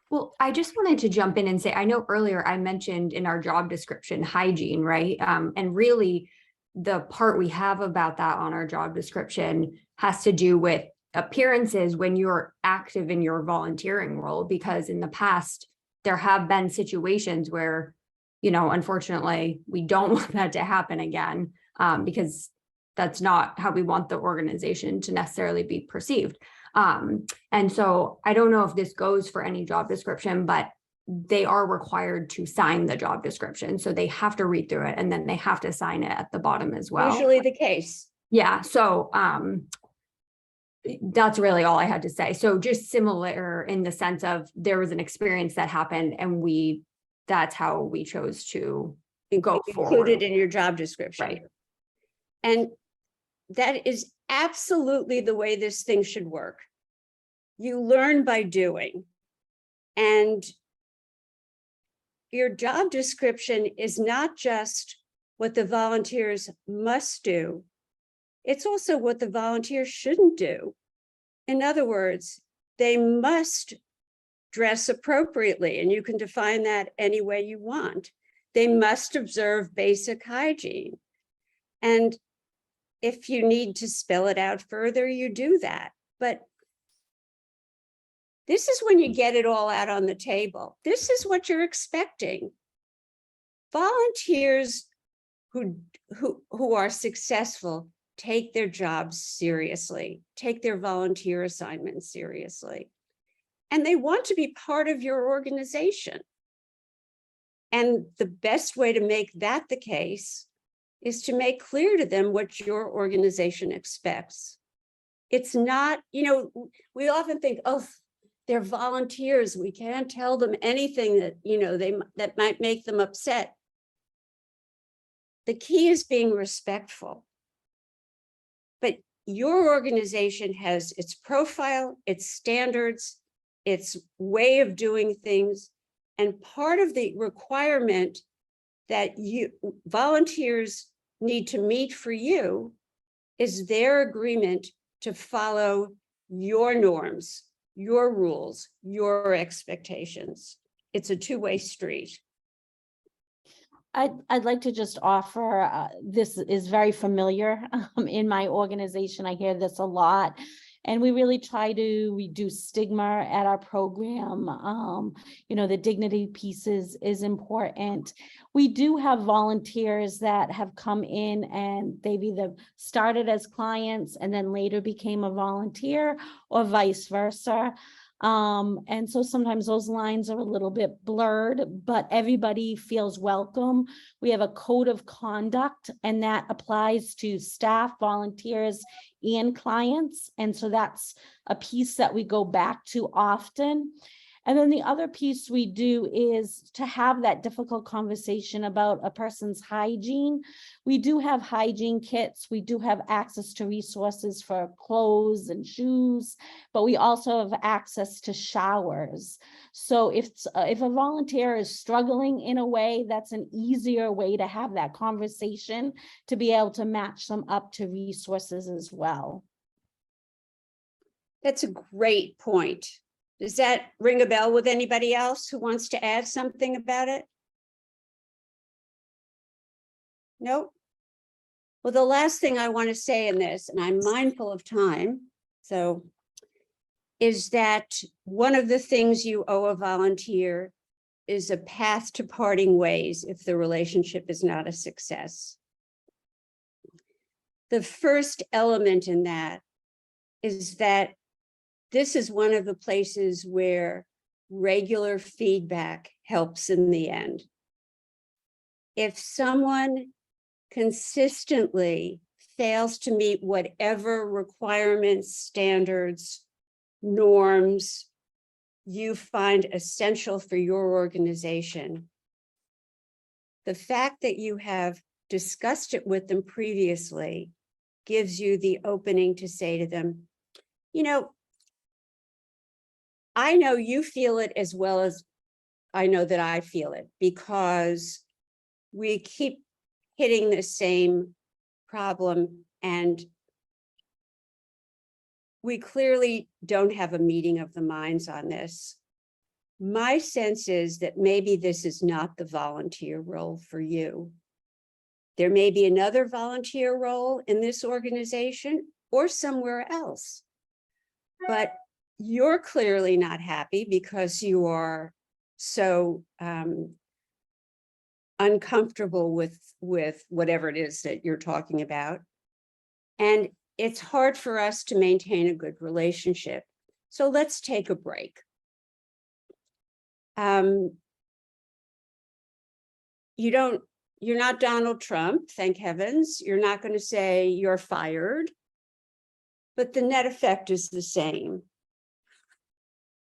Well, I just wanted to jump in and say, I know earlier I mentioned in our job description, hygiene, right? And really the part we have about that on our job description has to do with appearances when you're active in your volunteering role, because in the past, there have been situations where, unfortunately, we don't want that to happen again, because that's not how we want the organization to necessarily be perceived. And so I don't know if this goes for any job description, but they are required to sign the job description. So they have to read through it and then they have to sign it at the bottom as well. Usually the case. Yeah. So that's really all I had to say. So just similar in the sense of there was an experience that happened and that's how we chose to go forward. Included in your job description. Right. And that is absolutely the way this thing should work. You learn by doing. And your job description is not just what the volunteers must do. It's also what the volunteers shouldn't do. In other words, they must dress appropriately, and you can define that any way you want. They must observe basic hygiene. And if you need to spell it out further, you do that. But this is when you get it all out on the table. This is what you're expecting. Volunteers who are successful take their jobs seriously, take their volunteer assignments seriously, and they want to be part of your organization. And the best way to make that the case is to make clear to them what your organization expects. It's not, we often think, oh, they're volunteers, we can't tell them anything that, that might make them upset. The key is being respectful. But your organization has its profile, its standards, its way of doing things. And part of the requirement that volunteers need to meet for you is their agreement to follow your norms, your rules, your expectations. It's a two-way street. I'd like to just offer, this is very familiar in my organization. I hear this a lot. And we really try to reduce stigma at our program. The dignity piece is important. We do have volunteers that have come in and they've either started as clients and then later became a volunteer or vice versa. And so sometimes those lines are a little bit blurred, but everybody feels welcome. We have a code of conduct, and that applies to staff, volunteers, and clients. And so that's a piece that we go back to often. And then the other piece we do is to have that difficult conversation about a person's hygiene. We do have hygiene kits. We do have access to resources for clothes and shoes, but we also have access to showers. So if a volunteer is struggling in a way, that's an easier way to have that conversation to be able to match them up to resources as well. That's a great point. Does that ring a bell with anybody else who wants to add something about it? Nope. Well, the last thing I want to say in this, and I'm mindful of time, is that one of the things you owe a volunteer is a path to parting ways if the relationship is not a success. The first element in that is that this is one of the places where regular feedback helps in the end. If someone consistently fails to meet whatever requirements, standards, norms you find essential for your organization, the fact that you have discussed it with them previously gives you the opening to say to them, I know you feel it as well as I know that I feel it, because we keep hitting the same problem and we clearly don't have a meeting of the minds on this. My sense is that maybe this is not the volunteer role for you. There may be another volunteer role in this organization or somewhere else, but you're clearly not happy because you are so uncomfortable with whatever it is that you're talking about. And it's hard for us to maintain a good relationship. So let's take a break. You're not Donald Trump, thank heavens. You're not going to say you're fired, but the net effect is the same.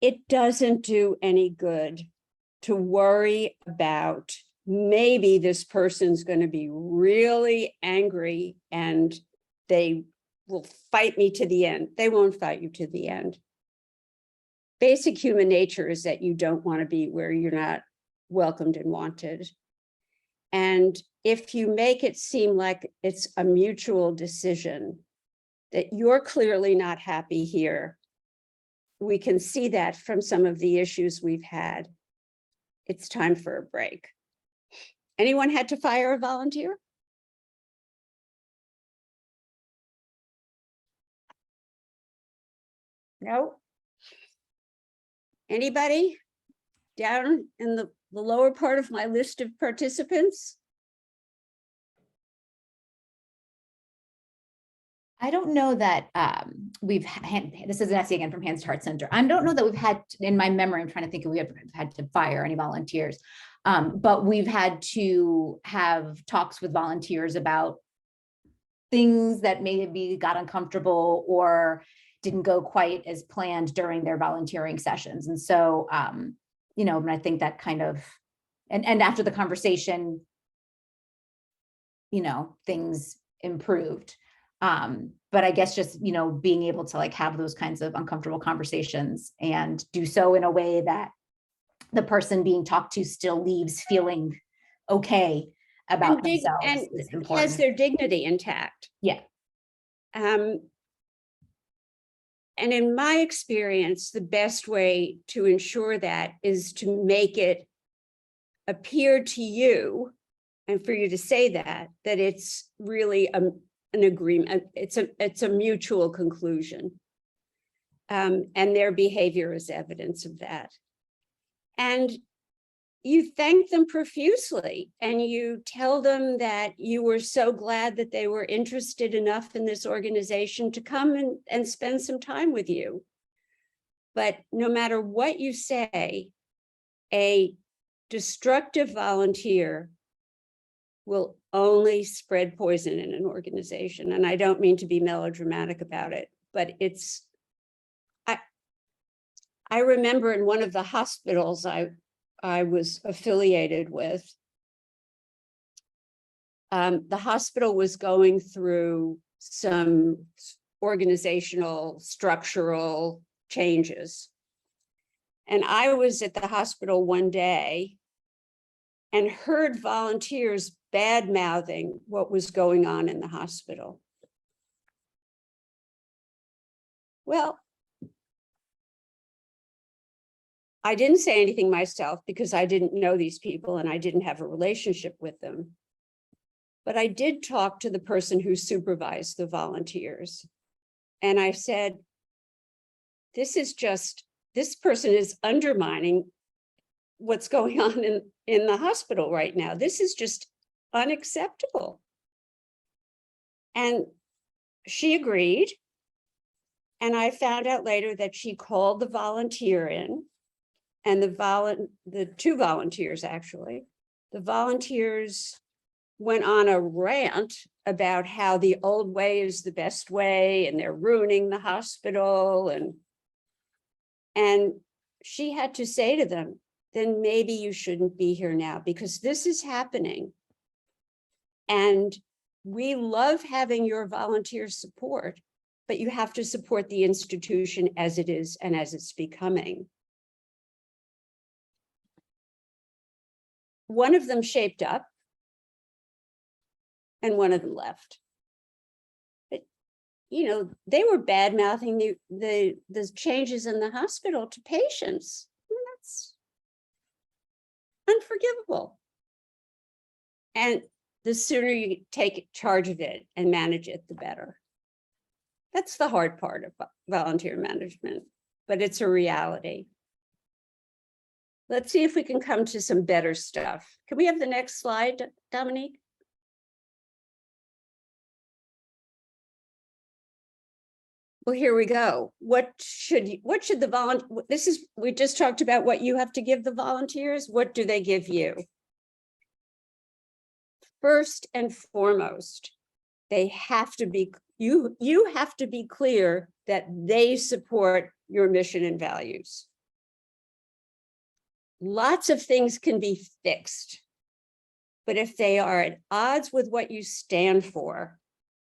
It doesn't do any good to worry about maybe this person's going to be really angry and they will fight me to the end. They won't fight you to the end. Basic human nature is that you don't want to be where you're not welcomed and wanted. And if you make it seem like it's a mutual decision, that you're clearly not happy here, we can see that from some of the issues we've had. It's time for a break. Anyone had to fire a volunteer? No? Anybody down in the lower part of my list of participants? I don't know that this is Nessie again from Hands to Heart Center. I don't know that we've had, in my memory, I'm trying to think if we have had to fire any volunteers, but we've had to have talks with volunteers about things that maybe got uncomfortable or didn't go quite as planned during their volunteering sessions. And so, and I think that kind of, and after the conversation, things improved. But I guess just, being able to have those kinds of uncomfortable conversations and do so in a way that the person being talked to still leaves feeling okay about themselves and is important. has their dignity intact. Yeah. And in my experience, the best way to ensure that is to make it appear to you and for you to say that it's really an agreement. It's a mutual conclusion. And their behavior is evidence of that. And you thank them profusely, and you tell them that you were so glad that they were interested enough in this organization to come and spend some time with you. But no matter what you say, a destructive volunteer will only spread poison in an organization. And I don't mean to be melodramatic about it, but I remember in one of the hospitals I was affiliated with, the hospital was going through some organizational, structural changes. And I was at the hospital one day and heard volunteers bad-mouthing what was going on in the hospital. Well, I didn't say anything myself because I didn't know these people and I didn't have a relationship with them. But I did talk to the person who supervised the volunteers. And I said, this person is undermining what's going on in the hospital right now. This is just unacceptable. And she agreed. And I found out later that she called the volunteer in, and the two volunteers, actually, the volunteers went on a rant about how the old way is the best way and they're ruining the hospital. And she had to say to them, then maybe you shouldn't be here now because this is happening. And we love having your volunteer support, but you have to support the institution as it is and as it's becoming. One of them shaped up and one of them left. But, you know, they were bad-mouthing the changes in the hospital to patients. I mean, that's unforgivable. And the sooner you take charge of it and manage it, the better. That's the hard part of volunteer management, but it's a reality. Let's see if we can come to some better stuff. Can we have the next slide, Dominique? Well, here we go. What should the volunteer, we just talked about what you have to give the volunteers. What do they give you? First and foremost, they have to be, you have to be clear that they support your mission and values. Lots of things can be fixed, but if they are at odds with what you stand for,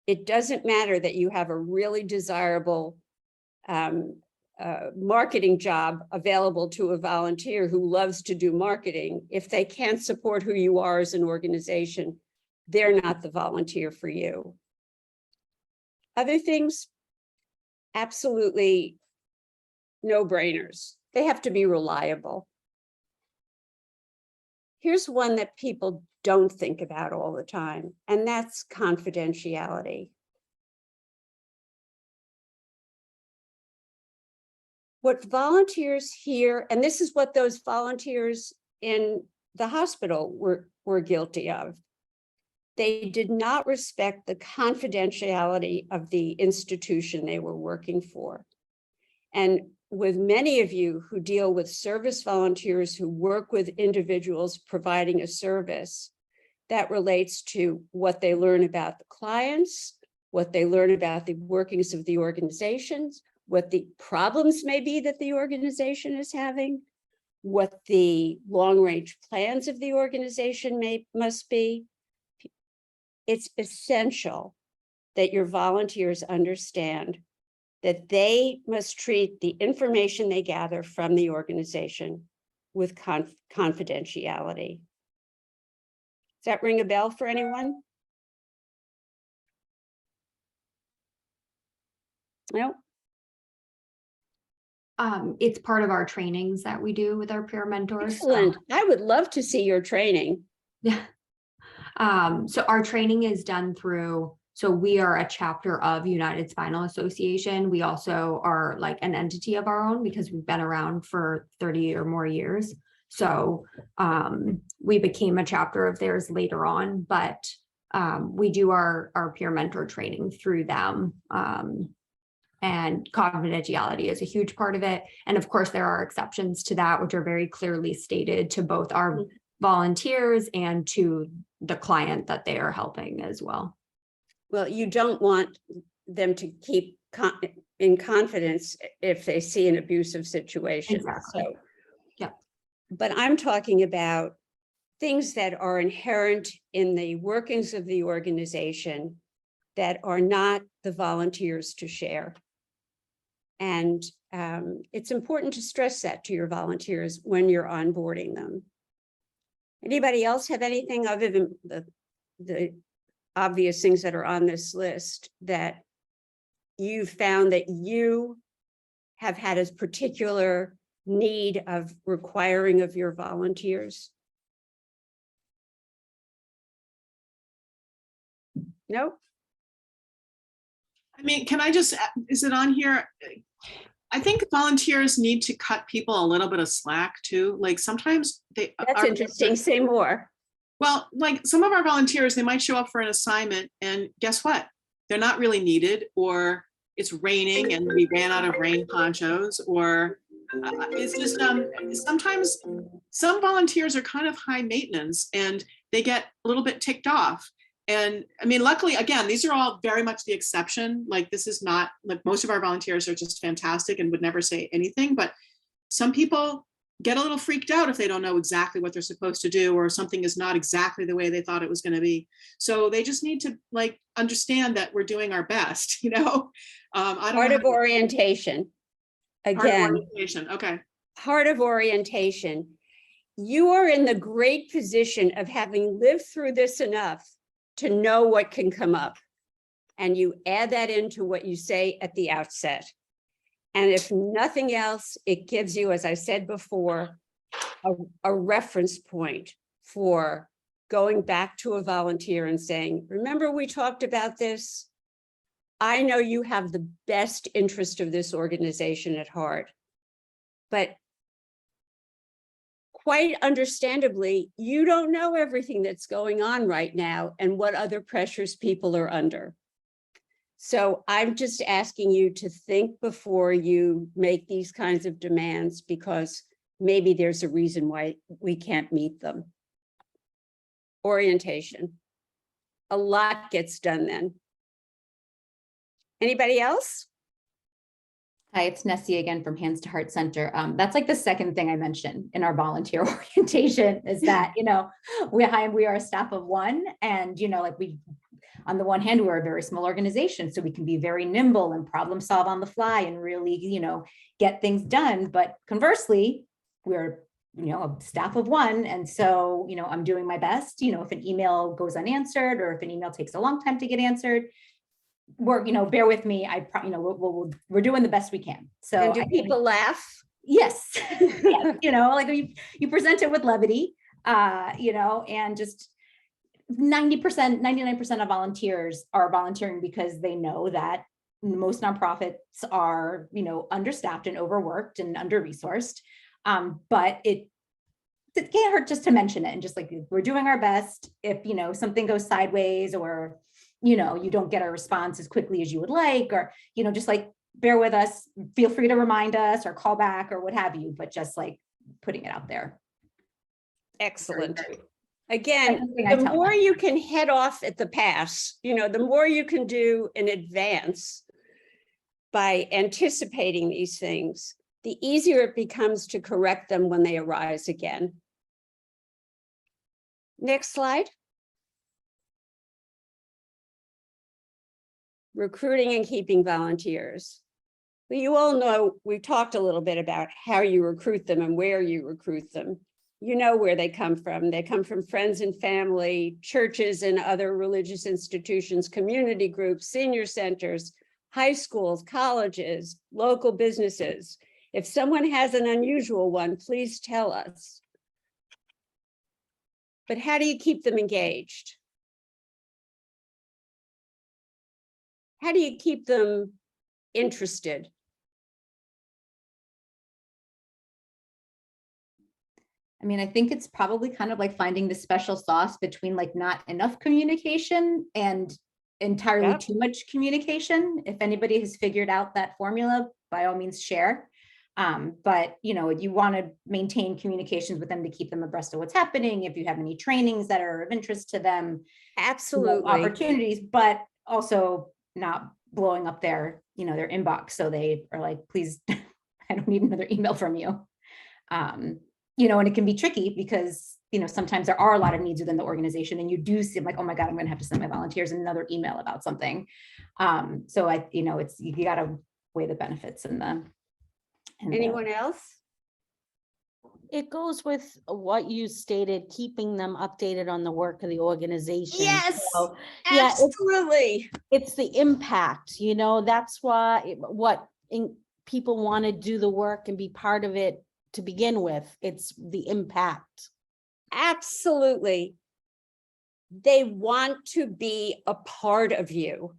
it doesn't matter that you have a really desirable marketing job available to a volunteer who loves to do marketing. If they can't support who you are as an organization, they're not the volunteer for you. Other things, absolutely no-brainers. They have to be reliable. Here's one that people don't think about all the time, and that's confidentiality. What volunteers hear, and this is what those volunteers in the hospital were guilty of. They did not respect the confidentiality of the institution they were working for. And with many of you who deal with service volunteers who work with individuals providing a service, that relates to what they learn about the clients, what they learn about the workings of the organizations, what the problems may be that the organization is having, what the long-range plans of the organization must be. It's essential that your volunteers understand that they must treat the information they gather from the organization with confidentiality. Does that ring a bell for anyone? No? It's part of our trainings that we do with our peer mentors. Excellent. I would love to see your training. Yeah. So our training is done through, so we are a chapter of United Spinal Association. We also are like an entity of our own because we've been around for 30 or more years. So we became a chapter of theirs later on, but we do our peer mentor training through them. And confidentiality is a huge part of it. And of course, there are exceptions to that, which are very clearly stated to both our volunteers and to the client that they are helping as well. Well, you don't want them to keep in confidence if they see an abusive situation. Exactly. So, yeah. But I'm talking about things that are inherent in the workings of the organization that are not the volunteers to share. And it's important to stress that to your volunteers when you're onboarding them. Anybody else have anything other than the obvious things that are on this list that you found that you have had a particular need of requiring of your volunteers? Nope. I mean, can I just, is it on here? I think volunteers need to cut people a little bit of slack too. Like sometimes they. That's interesting. Say more. Well, like some of our volunteers, they might show up for an assignment and guess what? They're not really needed, or it's raining and we ran out of rain ponchos, or it's just sometimes some volunteers are kind of high maintenance and they get a little bit ticked off. And I mean, luckily, again, these are all very much the exception. Like this is not, like most of our volunteers are just fantastic and would never say anything, but some people get a little freaked out if they don't know exactly what they're supposed to do, or something is not exactly the way they thought it was going to be. So they just need to like understand that we're doing our best, you know. Part of orientation. Again, okay. Part of orientation. You are in the great position of having lived through this enough to know what can come up. And you add that into what you say at the outset. And if nothing else, it gives you, as I said before, a reference point for going back to a volunteer and saying, remember we talked about this? I know you have the best interest of this organization at heart, but quite understandably, you don't know everything that's going on right now and what other pressures people are under. So I'm just asking you to think before you make these kinds of demands, because maybe there's a reason why we can't meet them. Orientation. A lot gets done then. Anybody else? Hi, it's Nessie again from Hands to Heart Center. That's like the second thing I mentioned in our volunteer orientation is that, you know, we are a staff of one, and, you know, like on the one hand, we're a very small organization, so we can be very nimble and problem solve on the fly and really, you know, get things done. But conversely, we're, you know, a staff of one. And so, you know, I'm doing my best, you know, if an email goes unanswered or if an email takes a long time to get answered, you know, bear with me. You know, we're doing the best we can. So and do people laugh? Yes. Yes. You know, like you present it with levity, you know, and just 90%, 99% of volunteers are volunteering because they know that most nonprofits are, you know, understaffed and overworked and under-resourced. But it can't hurt just to mention it and just like, we're doing our best. If, you know, something goes sideways or, you know, you don't get a response as quickly as you would like, or, you know, just like bear with us, feel free to remind us or call back or what have you, but just like putting it out there. Excellent. Again, the more you can head off at the pass, you know, the more you can do in advance by anticipating these things, the easier it becomes to correct them when they arise again. Next slide. Recruiting and keeping volunteers. Well, you all know, we've talked a little bit about how you recruit them and where you recruit them. You know where they come from. They come from friends and family, churches and other religious institutions, community groups, senior centers, high schools, colleges, local businesses. If someone has an unusual one, please tell us. But how do you keep them engaged? how do you keep them interested? I mean, I think it's probably kind of like finding the special sauce between like not enough communication and entirely Yep. too much communication. If anybody has figured out that formula, by all means share. But you know, you want to maintain communications with them to keep them abreast of what's happening. If you have any trainings that are of interest to them, you know, Absolutely. opportunities, but also not blowing up their, you know, their inbox. So they are like, please, I don't need another email from you. You know, and it can be tricky because, you know, sometimes there are a lot of needs within the organization and you do seem like, oh my God, I'm going to have to send my volunteers another email about something. So I, you know, it's, you got to weigh the benefits and the. Anyone else? It goes with what you stated, keeping them updated on the work of the organization. Yes, So, yeah, absolutely. it's the impact, you know, that's why people want to do the work and be part of it to begin with. It's the impact. Absolutely. They want to be a part of you.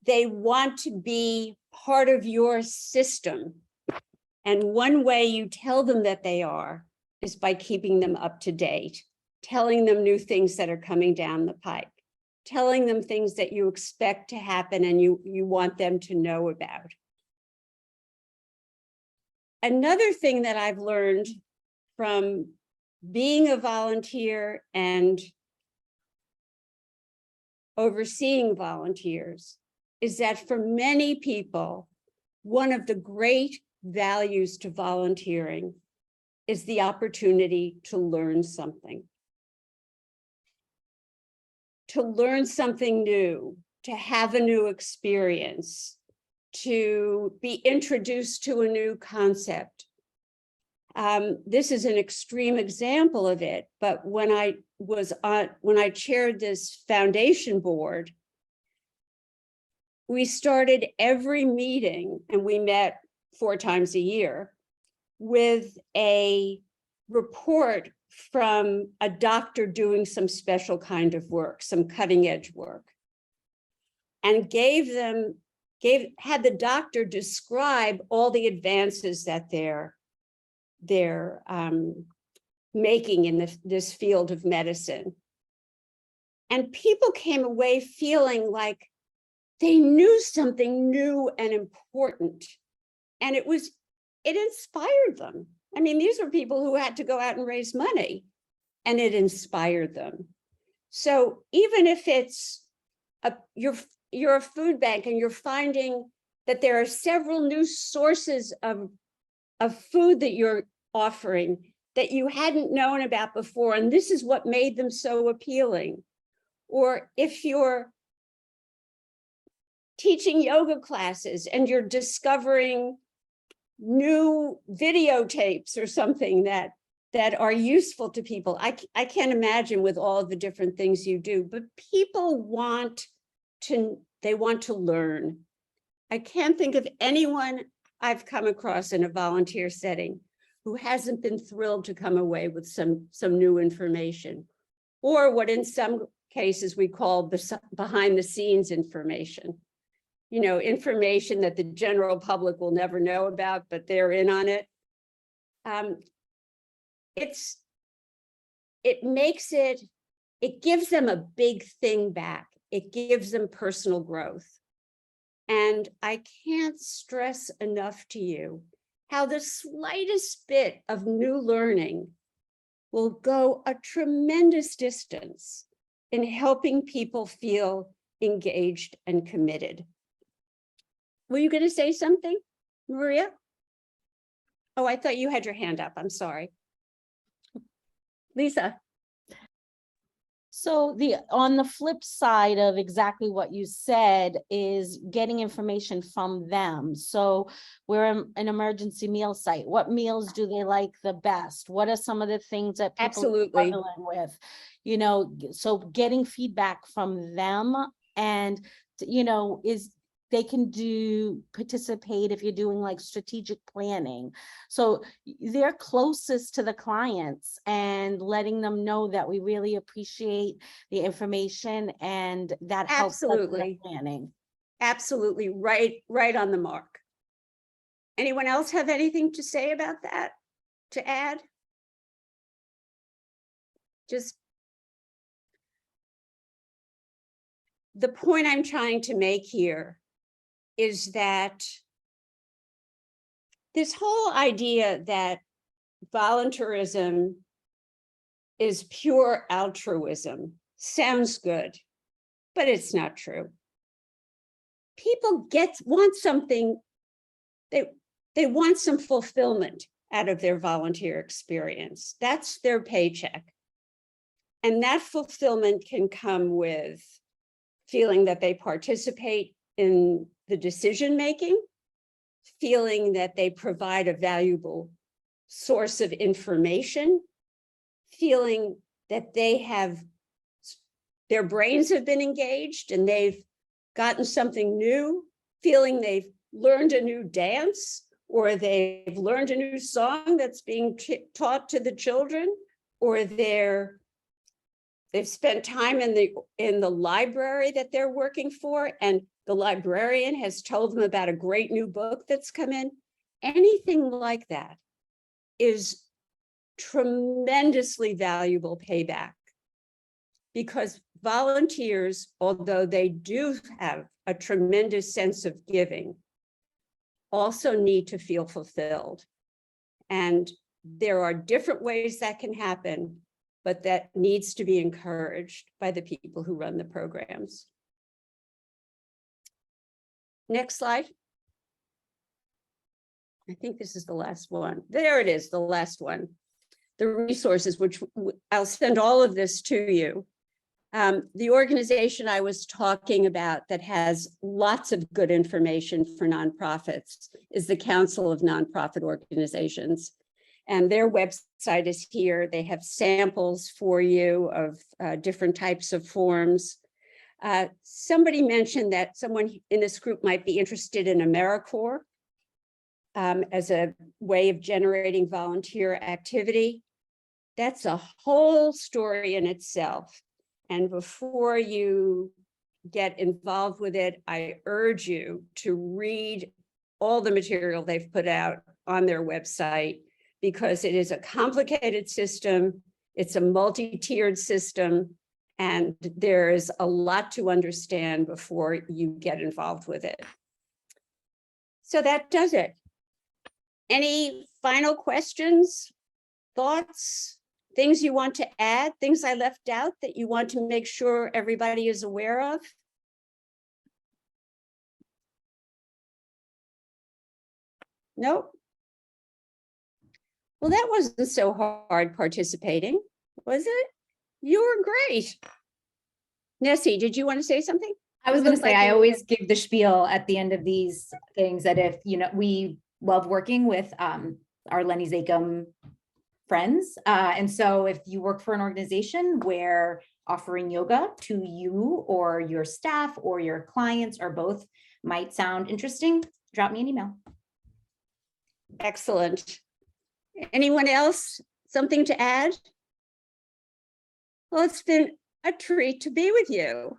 They want to be part of your system. And one way you tell them that they are is by keeping them up to date, telling them new things that are coming down the pike, telling them things that you expect to happen and you want them to know about. Another thing that I've learned from being a volunteer and overseeing volunteers is that for many people, one of the great values to volunteering is the opportunity to learn something. To learn something new, to have a new experience, to be introduced to a new concept. This is an extreme example of it, but when I chaired this foundation board, we started every meeting, and we met 4 times a year, with a report from a doctor doing some special kind of work, some cutting edge work, and had the doctor describe all the advances that they're making in this field of medicine. And people came away feeling like they knew something new and important. And it inspired them. I mean, these were people who had to go out and raise money, and it inspired them. So even if it's you're a food bank and you're finding that there are several new sources of food that you're offering that you hadn't known about before, and this is what made them so appealing. Or if you're teaching yoga classes and you're discovering new videotapes or something that are useful to people. I can't imagine with all the different things you do, but people want to learn. I can't think of anyone I've come across in a volunteer setting who hasn't been thrilled to come away with some new information, or what in some cases we call behind the scenes information. You know, information that the general public will never know about, but they're in on it. It gives them a big thing back. It gives them personal growth. And I can't stress enough to you how the slightest bit of new learning will go a tremendous distance in helping people feel engaged and committed. Were you going to say something, Maria? Oh, I thought you had your hand up. I'm sorry. Lisa. So on the flip side of exactly what you said is getting information from them. So we're an emergency meal site. What meals do they like the best? What are some of the things that people Absolutely. are struggling with? You know, so getting feedback from them, and you know, they can participate if you're doing like strategic planning. So they're closest to the clients, and letting them know that we really appreciate the information and that helps us with the Absolutely. planning. Absolutely right on the mark. Anyone else have anything to say about that, to add? Just the point I'm trying to make here is that this whole idea that volunteerism is pure altruism sounds good, but it's not true. People want something, they want some fulfillment out of their volunteer experience. That's their paycheck. And that fulfillment can come with feeling that they participate in the decision-making, feeling that they provide a valuable source of information, feeling that their brains have been engaged and they've gotten something new, feeling they've learned a new dance, or they've learned a new song that's being taught to the children, or they've spent time in the library that they're working for, and the librarian has told them about a great new book that's come in. Anything like that is tremendously valuable payback, because volunteers, although they do have a tremendous sense of giving, also need to feel fulfilled. And there are different ways that can happen, but that needs to be encouraged by the people who run the programs. Next slide. I think this is the last one. There it is, the last one. The resources, which I'll send all of this to you. The organization I was talking about that has lots of good information for nonprofits is the Council of Nonprofit Organizations. And their website is here. They have samples for you of different types of forms. Somebody mentioned that someone in this group might be interested in AmeriCorps as a way of generating volunteer activity. That's a whole story in itself. And before you get involved with it, I urge you to read all the material they've put out on their website, because it is a complicated system. It's a multi-tiered system, and there is a lot to understand before you get involved with it. So that does it. Any final questions, thoughts, things you want to add, things I left out that you want to make sure everybody is aware of? Nope. Well, that wasn't so hard participating, was it? You were great. Nessie, did you want to say something? I was You going to look say, like I you- always give the spiel at the end of these things that if, we love working with our Lenny Zakem friends. And so if you work for an organization where offering yoga to you or your staff or your clients or both might sound interesting, drop me an email. Excellent. Anyone else? Something to add? Well, it's been a treat to be with you.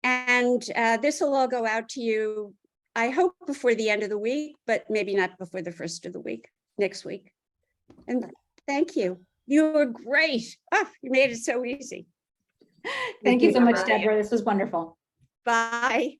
And this will all go out to you, I hope before the end of the week, but maybe not before the first of the week, next week. And thank you. You were great. Oh, you made it so easy. Thank you so much, Deborah. Deborah. This was wonderful. Bye.